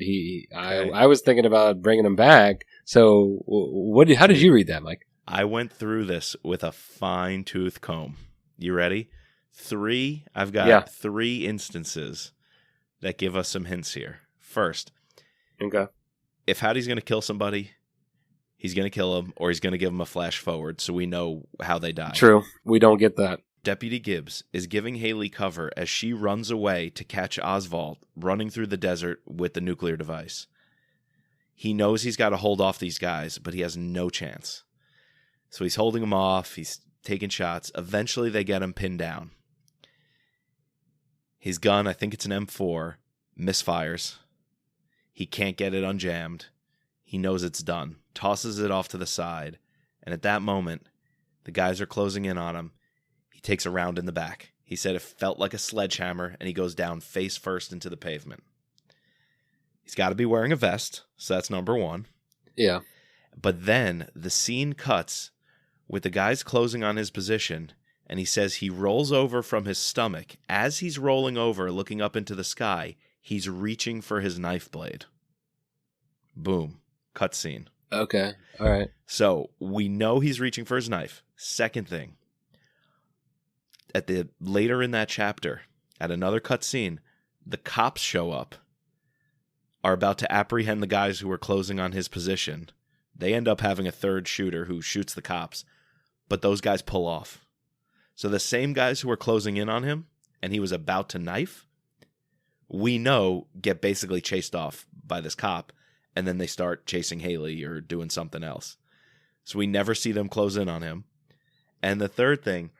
Speaker 1: I was thinking about bringing him back." So how did you read that, Mike?
Speaker 2: I went through this with a fine-tooth comb. You ready? I've got 3 instances that give us some hints here. First,
Speaker 1: okay,
Speaker 2: if Hauty's going to kill somebody, he's going to kill him, or he's going to give him a flash forward so we know how they die.
Speaker 1: True. We don't get that.
Speaker 2: Deputy Gibbs is giving Hayley cover as she runs away to catch Oswald running through the desert with the nuclear device. He knows he's got to hold off these guys, but he has no chance. So he's holding them off. He's taking shots. Eventually, they get him pinned down. His gun, I think it's an M4, misfires. He can't get it unjammed. He knows it's done. Tosses it off to the side. And at that moment, the guys are closing in on him. He takes a round in the back. He said it felt like a sledgehammer, and he goes down face first into the pavement. He's got to be wearing a vest, so that's number 1.
Speaker 1: Yeah.
Speaker 2: But then the scene cuts with the guys closing on his position, and he says he rolls over from his stomach. As he's rolling over, looking up into the sky, he's reaching for his knife blade. Boom. Cut scene.
Speaker 1: Okay. All right.
Speaker 2: So we know he's reaching for his knife. Second thing. Later in that chapter, at another cut scene, the cops show up, are about to apprehend the guys who were closing on his position. They end up having a third shooter who shoots the cops, but those guys pull off. So the same guys who were closing in on him and he was about to knife, we know get basically chased off by this cop, and then they start chasing Hayley or doing something else. So we never see them close in on him. And the third thing,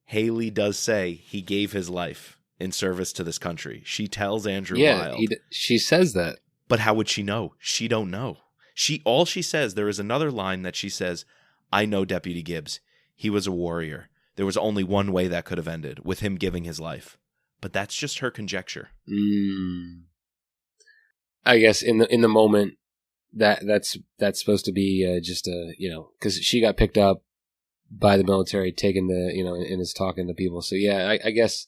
Speaker 2: Hayley does say he gave his life in service to this country. She tells Andrew Wild.
Speaker 1: She says that.
Speaker 2: But how would she know? She don't know. All she says, there is another line that she says, I know Deputy Gibbs. He was a warrior. There was only one way that could have ended, with him giving his life. But that's just her conjecture.
Speaker 1: I guess in the moment, that's supposed to be just a, because she got picked up by the military, taken to, and is talking to people. So yeah, I guess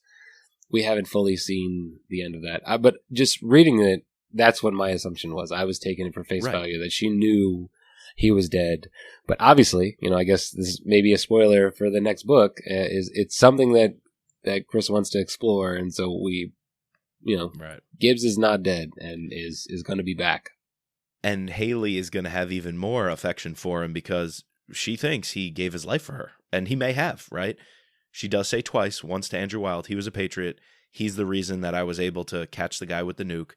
Speaker 1: we haven't fully seen the end of that. But just reading it, that's what my assumption was. I was taking it for face value that she knew he was dead. But obviously, I guess this is maybe a spoiler for the next book. It's something that Chris wants to explore, and so we, Gibbs is not dead and is going to be back.
Speaker 2: And Hayley is going to have even more affection for him because she thinks he gave his life for her, and he may have, right? She does say twice, once to Andrew Wilde, he was a patriot. He's the reason that I was able to catch the guy with the nuke,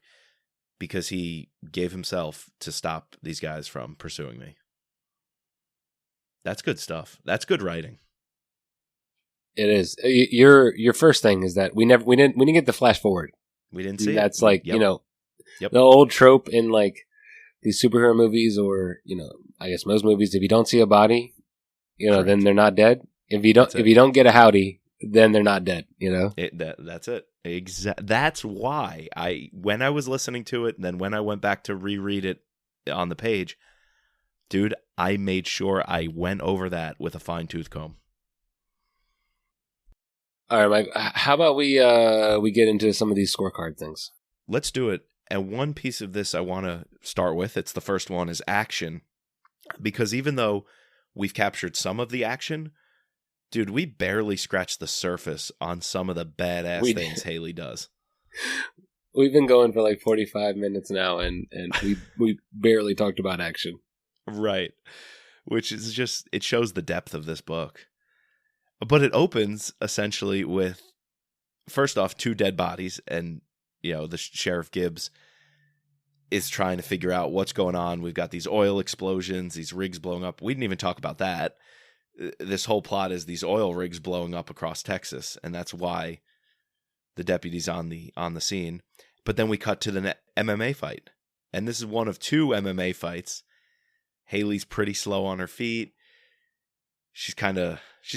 Speaker 2: because he gave himself to stop these guys from pursuing me. That's good stuff. That's good writing.
Speaker 1: It is. Your first thing is that we didn't get the flash forward.
Speaker 2: We didn't see
Speaker 1: That's
Speaker 2: it.
Speaker 1: like,
Speaker 2: Yep.
Speaker 1: the old trope in like these superhero movies, or, I guess most movies, if you don't see a body, then they're not dead. If you don't get a Hauty, then they're not dead,
Speaker 2: That's it. That's why when I was listening to it, and then when I went back to reread it on the page, dude, I made sure I went over that with a fine-tooth comb.
Speaker 1: All right, Mike, how about we get into some of these scorecard things?
Speaker 2: Let's do it. And one piece of this I want to start with, it's the first one, is action. Because even though we've captured some of the action, dude, we barely scratched the surface on some of the badass things Hayley does.
Speaker 1: We've been going for like 45 minutes now, and we barely talked about action.
Speaker 2: Right. Which is just, it shows the depth of this book. But it opens essentially with, first off, 2 dead bodies, and the Sheriff Gibbs is trying to figure out what's going on. We've got these oil explosions, these rigs blowing up. We didn't even talk about that. This whole plot is these oil rigs blowing up across Texas, and that's why the deputy's on the scene. But then we cut to the MMA fight, and this is one of 2 MMA fights. Hayley's pretty slow on her feet. She's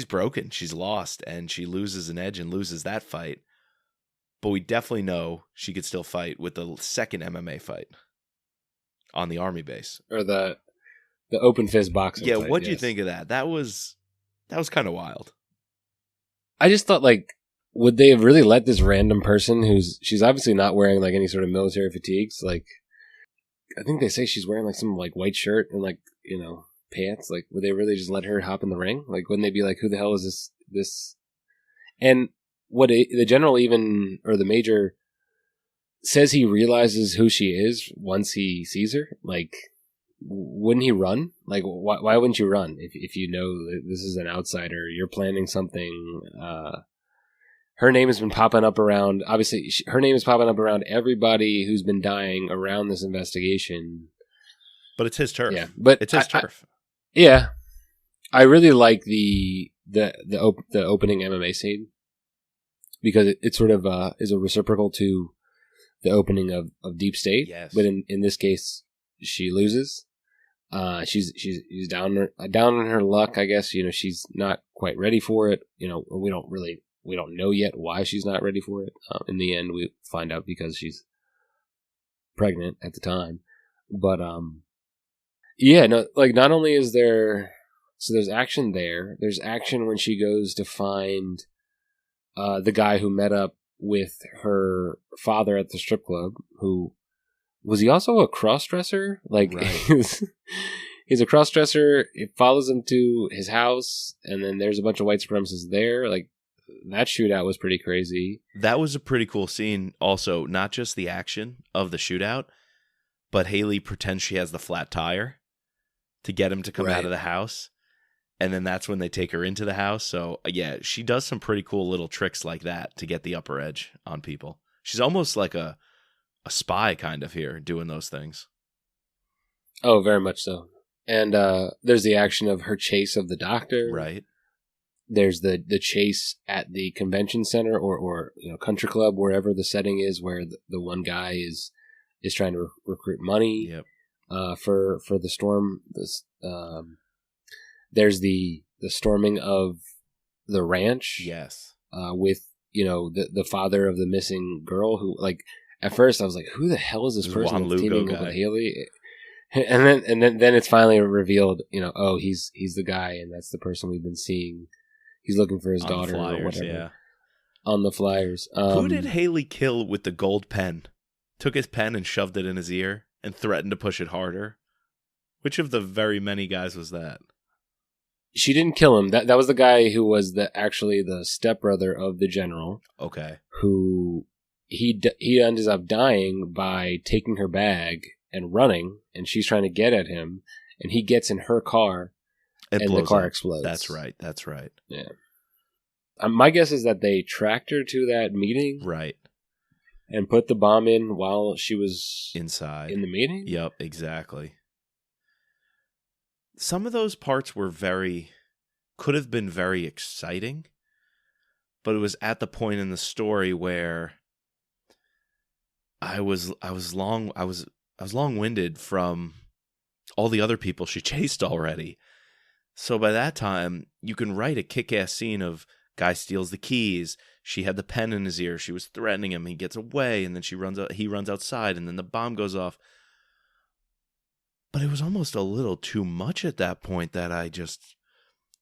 Speaker 2: broken. She's lost, and she loses an edge and loses that fight. But we definitely know she could still fight with the second MMA fight on the Army base.
Speaker 1: Or the open fist boxing fight.
Speaker 2: What'd you think of that? That was kind of wild.
Speaker 1: I just thought, like, would they have really let this random person she's obviously not wearing like any sort of military fatigues, like, I think they say she's wearing like some like white shirt and like, pants, like, would they really just let her hop in the ring? Like, wouldn't they be like, who the hell is this? And the general even, or the major, says he realizes who she is once he sees her. Like, wouldn't he run? Like, why wouldn't you run if you know that this is an outsider? You're planning something. Her name has been popping up around. Obviously, her name is popping up around everybody who's been dying around this investigation.
Speaker 2: But it's his turf.
Speaker 1: Yeah, but
Speaker 2: it's his turf.
Speaker 1: Yeah, I really like the opening MMA scene, because it sort of is a reciprocal to the opening of Deep State.
Speaker 2: Yes.
Speaker 1: But in this case, she loses. She's down on her luck, I guess. She's not quite ready for it. We don't know yet why she's not ready for it. In the end, we find out because she's pregnant at the time. But not only is there's action there. There's action when she goes to find the guy who met up with her father at the strip club. Who was he also a cross-dresser? Like, right. He's a cross-dresser. It follows him to his house, and then there's a bunch of white supremacists there. Like, that shootout was pretty crazy.
Speaker 2: That was a pretty cool scene. Also, not just the action of the shootout, but Hayley pretends she has the flat tire to get him to come out of the house. And then that's when they take her into the house. So, yeah, she does some pretty cool little tricks like that to get the upper edge on people. She's almost like a spy kind of here doing those things.
Speaker 1: Oh, very much so. And there's the action of her chase of the doctor.
Speaker 2: Right.
Speaker 1: There's the chase at the convention center or country club, wherever the setting is, where the one guy is trying to recruit money.
Speaker 2: Yep.
Speaker 1: For the storm. There's the storming of the ranch.
Speaker 2: Yes.
Speaker 1: With the father of the missing girl, who, like, at first I was like, who the hell is this person that's teaming up with Hayley? and then it's finally revealed, oh, he's the guy, and that's the person we've been seeing. He's looking for his
Speaker 2: On the
Speaker 1: daughter
Speaker 2: flyers,
Speaker 1: or whatever.
Speaker 2: yeah.
Speaker 1: On the flyers.
Speaker 2: Who did Hayley kill with the gold pen? Took his pen and shoved it in his ear and threatened to push it harder. Which of the very many guys was that?
Speaker 1: She didn't kill him. That was the guy who was actually the stepbrother of the general.
Speaker 2: Okay.
Speaker 1: Who he ends up dying by taking her bag and running, and she's trying to get at him, and he gets in her car, and the car explodes.
Speaker 2: That's right.
Speaker 1: Yeah. My guess is that they tracked her to that meeting.
Speaker 2: Right.
Speaker 1: And put the bomb in while she was
Speaker 2: inside
Speaker 1: in the meeting?
Speaker 2: Yep, exactly. Some of those parts could have been very exciting, but it was at the point in the story where I was long-winded from all the other people she chased already. So by that time, you can write a kick-ass scene of guy steals the keys, she had the pen in his ear, she was threatening him, he gets away, and then he runs outside, and then the bomb goes off. But it was almost a little too much at that point that I just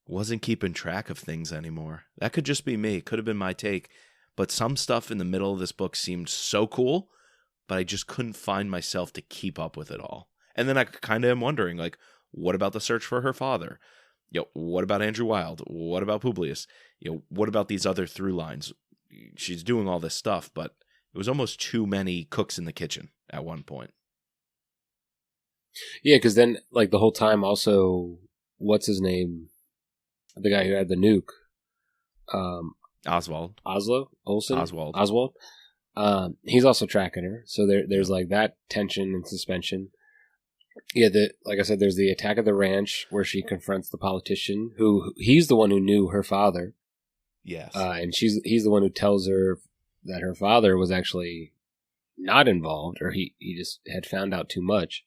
Speaker 2: wasn't keeping track of things anymore. That could just be me. It could have been my take. But some stuff in the middle of this book seemed so cool, but I just couldn't find myself to keep up with it all. And then I kind of am wondering, like, what about the search for her father? What about Andrew Wilde? What about Publius? What about these other through lines? She's doing all this stuff, but it was almost too many cooks in the kitchen at one point.
Speaker 1: Yeah, because then, like, the whole time also, what's his name? The guy who had the nuke.
Speaker 2: Oswald.
Speaker 1: Oswald. He's also tracking her. So there's like that tension and suspension. Yeah, like I said, there's the attack of the ranch where she confronts the politician he's the one who knew her father.
Speaker 2: Yes.
Speaker 1: And he's the one who tells her that her father was actually not involved, or he just had found out too much.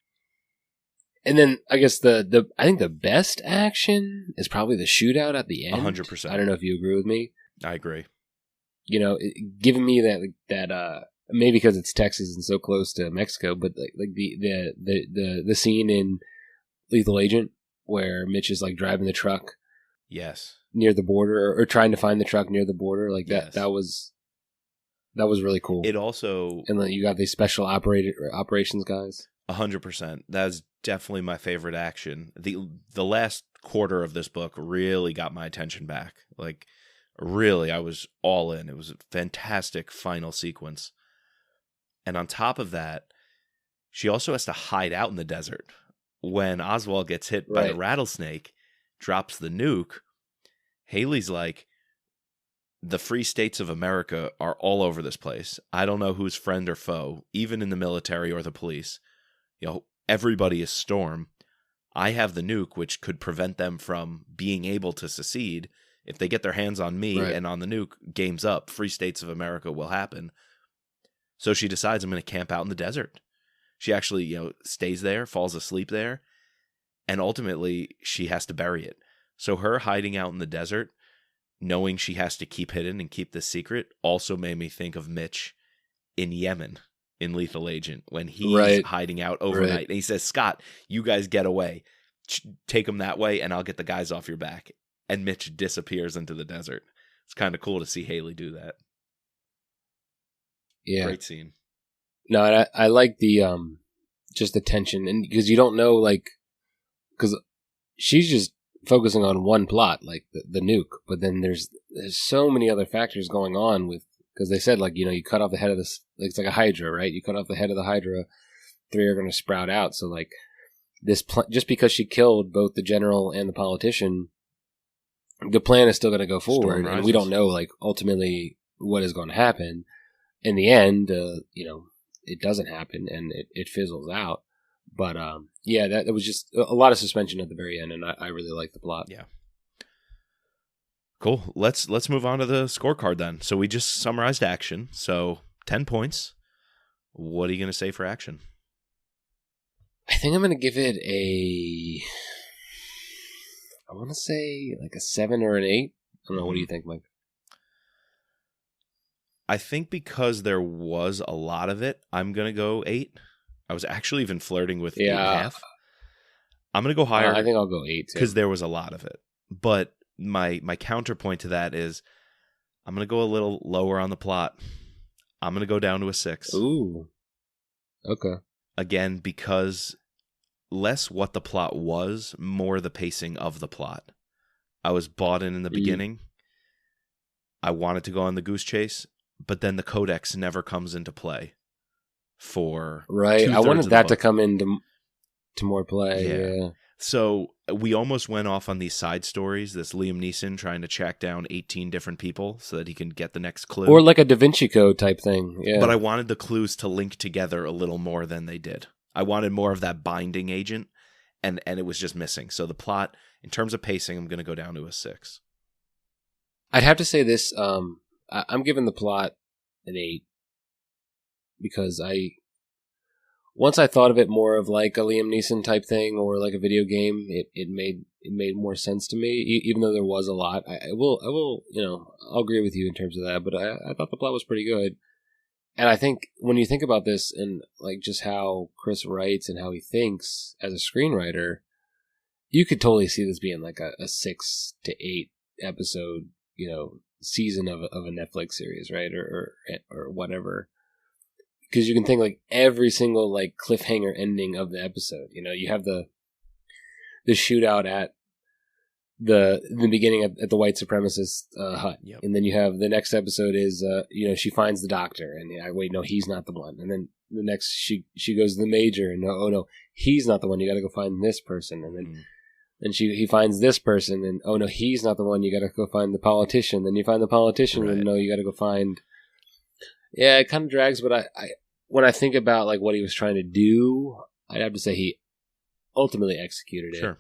Speaker 1: And then I guess I think the best action is probably the shootout at the end.
Speaker 2: 100%.
Speaker 1: I don't know if you agree with me.
Speaker 2: I agree.
Speaker 1: Giving me that maybe because it's Texas and so close to Mexico, but like the scene in Lethal Agent where Mitch is like driving the truck.
Speaker 2: Yes.
Speaker 1: Near the border, or trying to find the truck near the border, like that. Yes. That was really cool.
Speaker 2: It also,
Speaker 1: and then you got these special operations guys.
Speaker 2: 100%. That's definitely my favorite action. The last quarter of this book really got my attention back. Like, really, I was all in. It was a fantastic final sequence. And on top of that, she also has to hide out in the desert. When Oswald gets hit by the rattlesnake, drops the nuke, Hayley's like, the free states of America are all over this place. I don't know who's friend or foe, even in the military or the police. Everybody is Storm. I have the nuke, which could prevent them from being able to secede. If they get their hands on me and on the nuke, game's up. Free states of America will happen. So she decides, I'm going to camp out in the desert. She actually, stays there, falls asleep there, and ultimately she has to bury it. So her hiding out in the desert, knowing she has to keep hidden and keep this secret, also made me think of Mitch in Yemen in Lethal Agent when he's hiding out overnight. And he says, Scott, you guys get away. Take them that way and I'll get the guys off your back. And Mitch disappears into the desert. It's kind of cool to see Hayley do that.
Speaker 1: Yeah.
Speaker 2: Great scene.
Speaker 1: No, I like the just the tension, and because you don't know, like, because she's just focusing on one plot, like the nuke, but then there's so many other factors going on with, because they said, like, you cut off the head of this, like, it's like a hydra, right? You cut off the head of the hydra, 3 are going to sprout out. So like this just because she killed both the general and the politician, the plan is still going to go forward, and we don't know, like, ultimately what is going to happen. In the end, it doesn't happen, and it fizzles out. But that was just a lot of suspension at the very end, and I really like the plot.
Speaker 2: Yeah. Cool. Let's move on to the scorecard then. So we just summarized action. So 10 points. What are you going to say for action?
Speaker 1: I think I'm going to give it I want to say like a 7 or an 8. I don't know. What do you think, Mike?
Speaker 2: I think because there was a lot of it, I'm going to go 8. I was actually even flirting with
Speaker 1: Yeah.
Speaker 2: 8.5. I'm going to go higher.
Speaker 1: I think I'll go 8
Speaker 2: because there was a lot of it. But my counterpoint to that is I'm going to go a little lower on the plot. I'm going to go down to a 6.
Speaker 1: Ooh. Okay.
Speaker 2: Again, because less what the plot was, more the pacing of the plot. I was bought in the beginning. I wanted to go on the goose chase, but then the codex never comes into play for
Speaker 1: right. I wanted that to come into more play. Yeah.
Speaker 2: So we almost went off on these side stories, this Liam Neeson trying to track down 18 different people so that he can get the next clue.
Speaker 1: Or like a Da Vinci Code type thing. Yeah.
Speaker 2: But I wanted the clues to link together a little more than they did. I wanted more of that binding agent, and it was just missing. So the plot, in terms of pacing, I'm going to go down to a 6.
Speaker 1: I'd have to say this. I'm giving the plot an 8 because once I thought of it more of like a Liam Neeson type thing or like a video game, it made more sense to me. Even though there was a lot, I will I'll agree with you in terms of that. But I thought the plot was pretty good, and I think when you think about this and like just how Chris writes and how he thinks as a screenwriter, you could totally see this being like a 6 to 8 episode season of a Netflix series, right, or whatever. Because you can think like every single like cliffhanger ending of the episode. You have the shootout at the beginning at the white supremacist hut,
Speaker 2: Yep.
Speaker 1: and then you have the next episode is she finds the doctor, and wait, no, he's not the one, and then the next she goes to the major, and no, he's not the one. You got to go find this person, and then. And he finds this person, and oh no, he's not the one. You got to go find the politician. Then you find the politician,
Speaker 2: right.
Speaker 1: And no, you got to go find. Yeah, it kind of drags, but I when I think about like what he was trying to do, I'd have to say he ultimately executed it.
Speaker 2: Sure.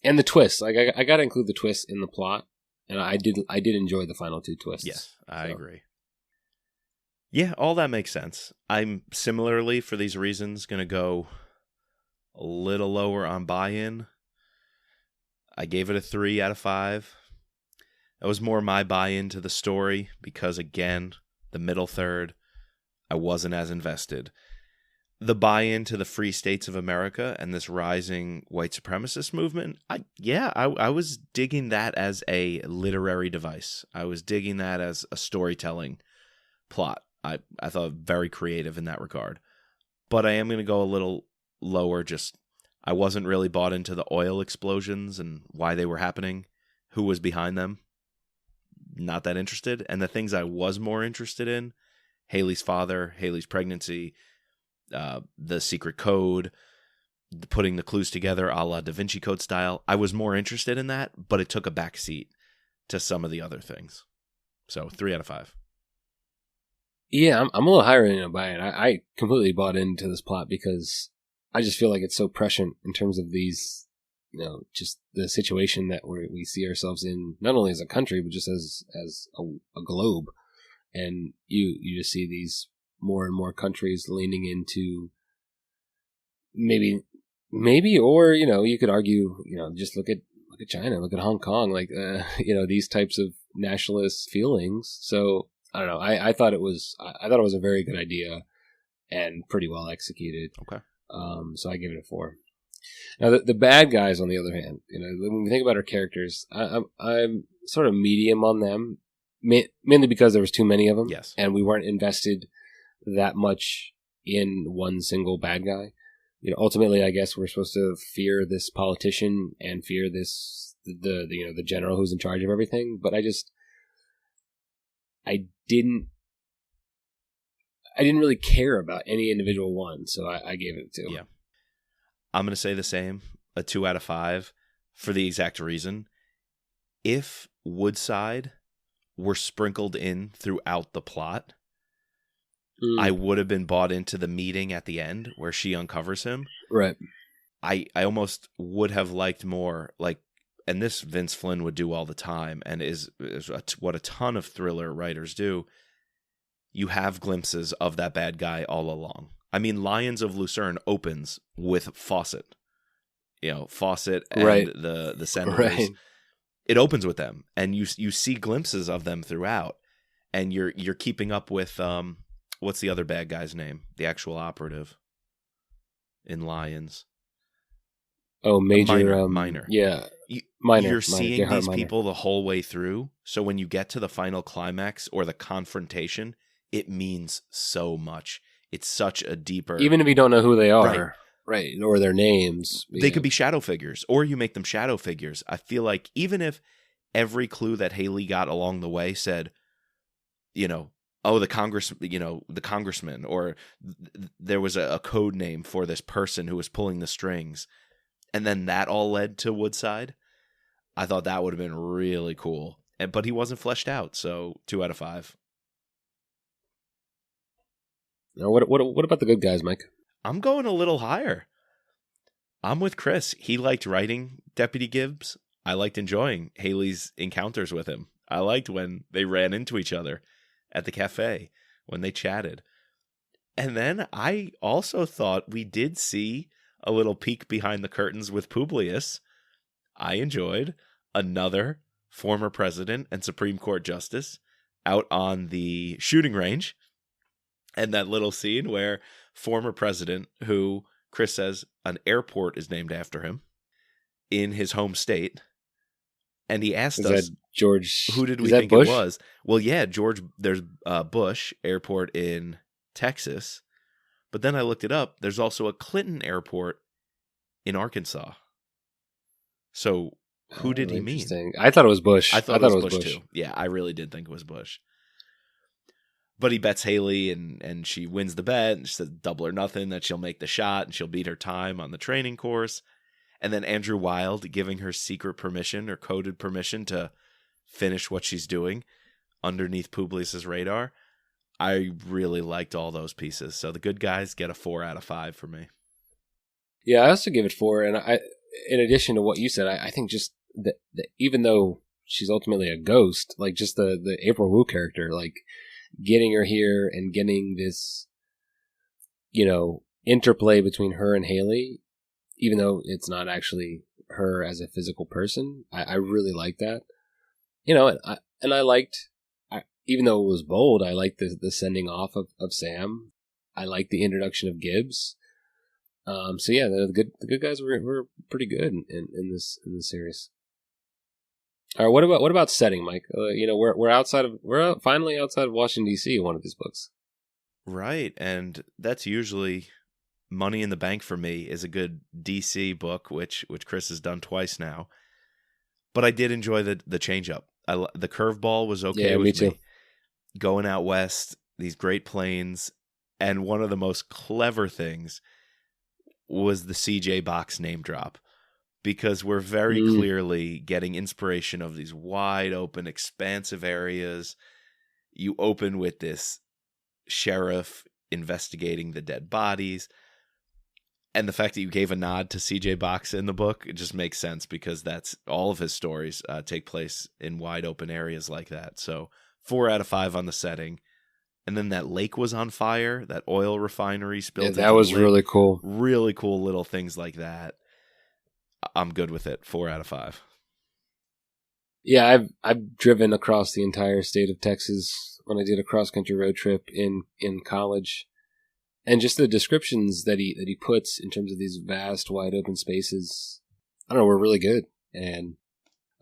Speaker 1: And the twist, like I got to include the twist in the plot, and I did enjoy the final 2 twists.
Speaker 2: Yes, I agree. Yeah, all that makes sense. I'm similarly, for these reasons, going to go a little lower on buy-in. I gave it a 3 out of 5. That was more my buy-in to the story because, again, the middle third, I wasn't as invested. The buy-in to the Free States of America and this rising white supremacist movement, I was digging that as a literary device. I was digging that as a storytelling plot. I thought very creative in that regard. But I am going to go a little lower just... I wasn't really bought into the oil explosions and why they were happening, who was behind them. Not that interested. And the things I was more interested in, Hayley's father, Hayley's pregnancy, the secret code, putting the clues together a la Da Vinci Code style. I was more interested in that, but it took a backseat to some of the other things. So 3 out of 5.
Speaker 1: Yeah, I'm a little higher in buy-in. I completely bought into this plot because I just feel like it's so prescient in terms of these, just the situation that we see ourselves in, not only as a country, but just as a globe. And you just see these more and more countries leaning into maybe, or, you could argue, just look at China, look at Hong Kong, like, these types of nationalist feelings. So I don't know. I thought it was a very good idea and pretty well executed.
Speaker 2: Okay.
Speaker 1: So I give it a 4. Now the bad guys, on the other hand, when we think about our characters, I'm sort of medium on them, mainly because there was too many of them,
Speaker 2: yes,
Speaker 1: and we weren't invested that much in one single bad guy. Ultimately, I guess we're supposed to fear this politician and fear the general who's in charge of everything. But I didn't really care about any individual one, so I gave it a 2.
Speaker 2: Yeah. I'm going to say the same, a 2 out of 5, for the exact reason. If Woodside were sprinkled in throughout the plot, I would have been bought into the meeting at the end where she uncovers him.
Speaker 1: Right.
Speaker 2: I almost would have liked more, like, and this Vince Flynn would do all the time, and is what a ton of thriller writers do. You have glimpses of that bad guy all along. I mean, Lions of Lucerne opens with Fawcett. Fawcett and
Speaker 1: right.
Speaker 2: the senators.
Speaker 1: Right.
Speaker 2: It opens with them, and you see glimpses of them throughout, and you're keeping up with what's the other bad guy's name? The actual operative. in Lions.
Speaker 1: Oh, Major.
Speaker 2: Minor.
Speaker 1: Yeah.
Speaker 2: You're seeing these people the whole way through. So when you get to the final climax or the confrontation, it means so much. It's such a deeper...
Speaker 1: Even if you don't know who they are, right, or their names.
Speaker 2: They could be shadow figures, or you make them shadow figures. I feel like even if every clue that Hayley got along the way said, the congressman, or there was a code name for this person who was pulling the strings, and then that all led to Woodside, I thought that would have been really cool. But he wasn't fleshed out, so 2 out of 5.
Speaker 1: Now, what about the good guys, Mike?
Speaker 2: I'm going a little higher. I'm with Chris. He liked writing Deputy Gibbs. I liked enjoying Hayley's encounters with him. I liked when they ran into each other at the cafe, when they chatted. And then I also thought we did see a little peek behind the curtains with Publius. I enjoyed another former president and Supreme Court justice out on the shooting range. And that little scene where former president, who Chris says an airport is named after him in his home state. And he asked us,
Speaker 1: George,
Speaker 2: who did we think Bush? It was? Well, yeah, George, there's Bush Airport in Texas. But then I looked it up. There's also a Clinton Airport in Arkansas. So who did he mean?
Speaker 1: I thought it was Bush.
Speaker 2: I thought it was Bush too. Yeah, I really did think it was Bush. But he bets Hayley, and she wins the bet, and she says double or nothing, that she'll make the shot, and she'll beat her time on the training course. And then Andrew Wilde giving her secret permission or coded permission to finish what she's doing underneath Publius's radar. I really liked all those pieces. So the good guys get a 4 out of 5 for me.
Speaker 1: Yeah, I also give it 4. And I, in addition to what you said, I think just that even though she's ultimately a ghost, like just the April Wu character, like getting her here and getting this, interplay between her and Hayley, even though it's not actually her as a physical person, I really like that. And I liked, even though it was bold, I liked the sending off of Sam. I liked the introduction of Gibbs. So yeah, the good guys were pretty good in this series. All right, what about setting, Mike? We're finally outside of Washington D.C. in one of these books.
Speaker 2: Right, and that's usually Money in the Bank for me is a good D.C. book, which Chris has done twice now. But I did enjoy the change up. The curveball was okay with me.
Speaker 1: Too.
Speaker 2: Going out west, these Great Plains, and one of the most clever things was the CJ Box name drop, because we're very clearly getting inspiration of these wide open, expansive areas. You open with this sheriff investigating the dead bodies, and the fact that you gave a nod to CJ Box in the book, it just makes sense, because that's all of his stories take place in wide open areas like that. So 4 out of 5 on the setting. And then that lake was on fire, that oil refinery spilled. Yeah,
Speaker 1: that was really cool.
Speaker 2: Really cool little things like that. I'm good with it. 4 out of 5.
Speaker 1: Yeah, I've driven across the entire state of Texas when I did a cross country road trip in college, and just the descriptions that he puts in terms of these vast, wide open spaces, I don't know, were really good. And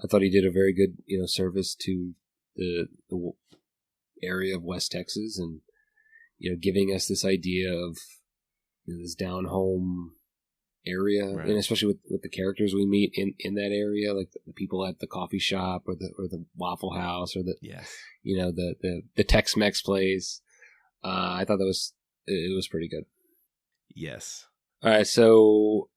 Speaker 1: I thought he did a very good service to the area of West Texas, and giving us this idea of this down home area, right. And especially with the characters we meet in that area, like the people at the coffee shop or the Waffle House or the Tex-Mex place. I thought it was pretty good.
Speaker 2: Yes.
Speaker 1: All right, so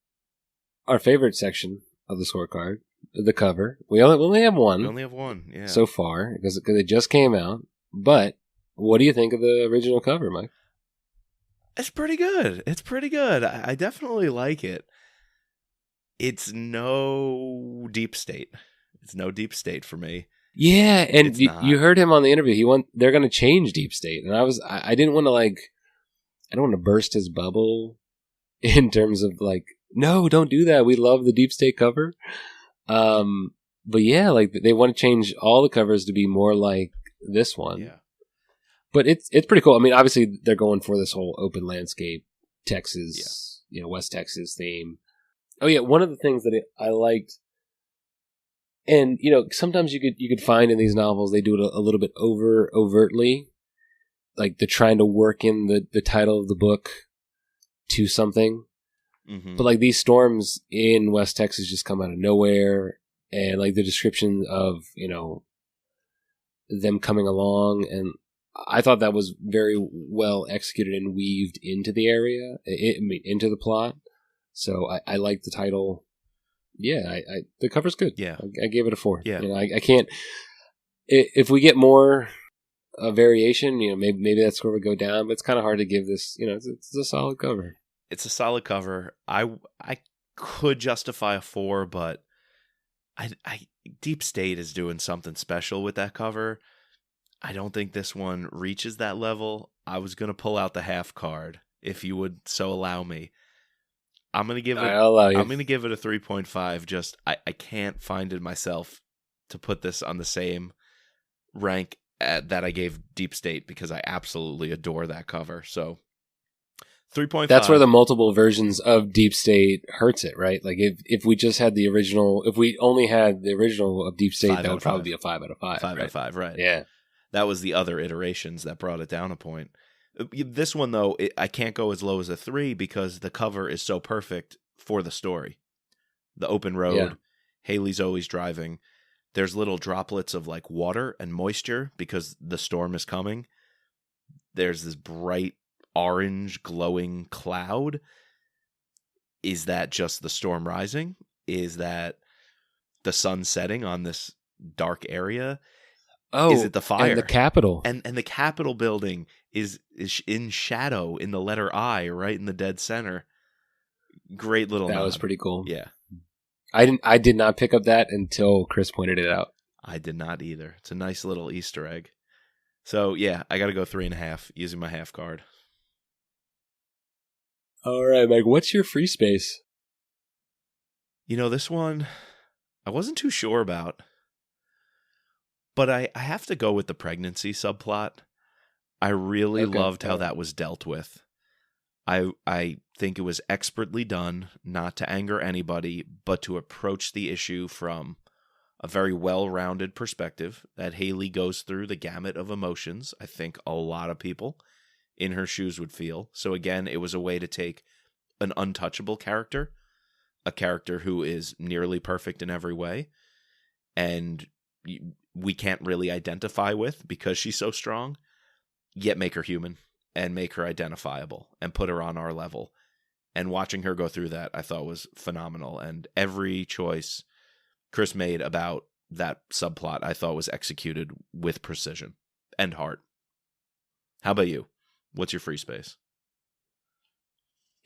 Speaker 1: our favorite section of the scorecard, the cover. We only have one.
Speaker 2: We only have one, yeah.
Speaker 1: So far, because it just came out. But what do you think of the original cover, Mike?
Speaker 2: It's pretty good. I definitely like it. It's no deep state. It's no deep state for me.
Speaker 1: Yeah, and you heard him on the interview. They're going to change deep state, and I didn't want to I don't want to burst his bubble in terms of no, don't do that. We love the deep state cover. But yeah, they want to change all the covers to be more like this one.
Speaker 2: Yeah.
Speaker 1: But it's pretty cool. I mean, obviously they're going for this whole open landscape Texas, West Texas theme. Oh yeah, one of the things that I liked, and sometimes you could find in these novels they do it a little bit overtly, like they're trying to work in the title of the book to something.
Speaker 2: Mm-hmm.
Speaker 1: But like these storms in West Texas just come out of nowhere, and like the description of them coming along, and I thought that was very well executed and weaved into the area, into the plot. So I like the title. Yeah, the cover's good.
Speaker 2: Yeah,
Speaker 1: I gave it a 4.
Speaker 2: Yeah,
Speaker 1: I can't. If we get more variation, maybe that score would go down. But it's kind of hard to give this. It's a solid cover.
Speaker 2: It's a solid cover. I could justify a 4, but I Deep State is doing something special with that cover. I don't think this one reaches that level. I was gonna pull out the half card if you would so allow me. I'm gonna give it.
Speaker 1: I'll allow you.
Speaker 2: I'm gonna give it a 3.5. Just I can't find it myself to put this on the same rank that I gave Deep State because I absolutely adore that cover. So 3.5.
Speaker 1: That's where the multiple versions of Deep State hurts it, right? Like if we just had the original, if we only had the original of Deep State, that would probably be a 5 out of 5.
Speaker 2: 5 out of 5, right?
Speaker 1: Yeah.
Speaker 2: That was the other iterations that brought it down a point. This one, though, I can't go as low as a 3 because the cover is so perfect for the story. The open road, Hayley's always driving. There's little droplets of like water and moisture because the storm is coming. There's this bright orange glowing cloud. Is that just the storm rising? Is that the sun setting on this dark area?
Speaker 1: Oh,
Speaker 2: is it the fire?
Speaker 1: And the Capitol.
Speaker 2: And the Capitol building is in shadow in the letter I, right in the dead center. Great little nod.
Speaker 1: Was pretty cool.
Speaker 2: Yeah.
Speaker 1: I did not pick up that until Chris pointed it out.
Speaker 2: I did not either. It's a nice little Easter egg. So yeah, I got to go 3.5 using my half card.
Speaker 1: All right, Mike, what's your free space?
Speaker 2: This one I wasn't too sure about. But I have to go with the pregnancy subplot. I really loved how that was dealt with. I think it was expertly done, not to anger anybody, but to approach the issue from a very well-rounded perspective that Hayley goes through the gamut of emotions. I think a lot of people in her shoes would feel. So again, it was a way to take an untouchable character, a character who is nearly perfect in every way, and we can't really identify with because she's so strong, yet make her human and make her identifiable and put her on our level. And watching her go through that, I thought was phenomenal. And every choice Chris made about that subplot, I thought was executed with precision and heart. How about you? What's your free space?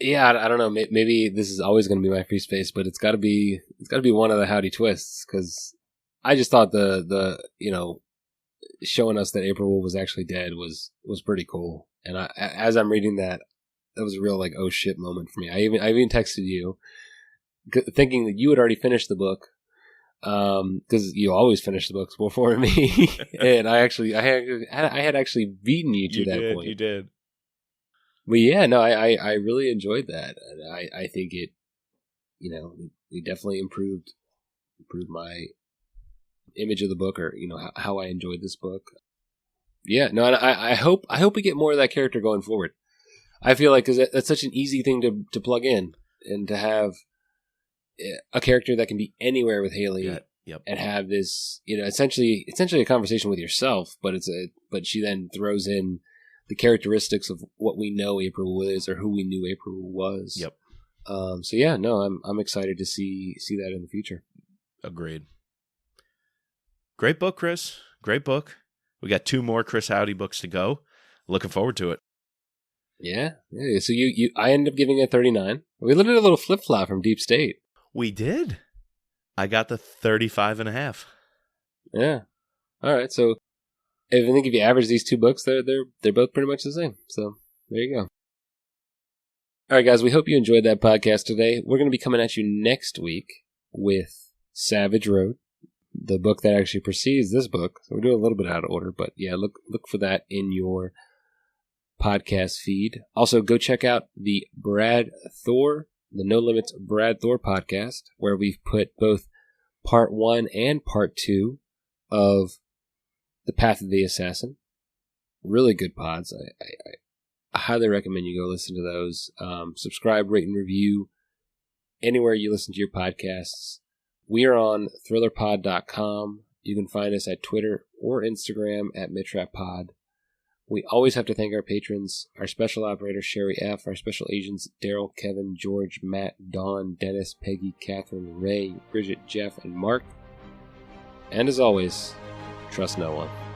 Speaker 1: Yeah, I don't know. Maybe this is always going to be my free space, but it's got to be one of the Hauty twists because I just thought the showing us that April was actually dead was pretty cool. And as I'm reading that was a real like oh shit moment for me. I even texted you thinking that you had already finished the book because you always finish the books before me, and I had actually beaten you to that point.
Speaker 2: You did.
Speaker 1: But yeah, no, I really enjoyed that, and I think it definitely improved my image of the book, or how I enjoyed this book. Yeah, no, and I hope we get more of that character going forward. I feel like because that's such an easy thing to plug in and to have a character that can be anywhere with Hayley, and have this essentially a conversation with yourself, but she then throws in the characteristics of what we know April is or who we knew April was.
Speaker 2: Yep.
Speaker 1: So yeah, no, I'm excited to see that in the future.
Speaker 2: Agreed. Great book, Chris. Great book. We got 2 more Chris Hauty books to go. Looking forward to it.
Speaker 1: Yeah. So I ended up giving it 39. We did a little flip flop from Deep State.
Speaker 2: We did. I got the 35.5.
Speaker 1: Yeah. All right. So I think if you average these 2 books, they're both pretty much the same. So there you go. All right, guys. We hope you enjoyed that podcast today. We're going to be coming at you next week with Savage Road, the book that actually precedes this book. So we're doing a little bit out of order, but yeah, look for that in your podcast feed. Also, go check out the No Limits Brad Thor podcast, where we've put both part 1 and part 2 of The Path of the Assassin. Really good pods. I highly recommend you go listen to those. Subscribe, rate, and review anywhere you listen to your podcasts. We are on thrillerpod.com. You can find us at Twitter or Instagram at MidtrapPod. We always have to thank our patrons, our special operator, Sherry F., our special agents, Daryl, Kevin, George, Matt, Dawn, Dennis, Peggy, Catherine, Ray, Bridget, Jeff, and Mark. And as always, trust no one.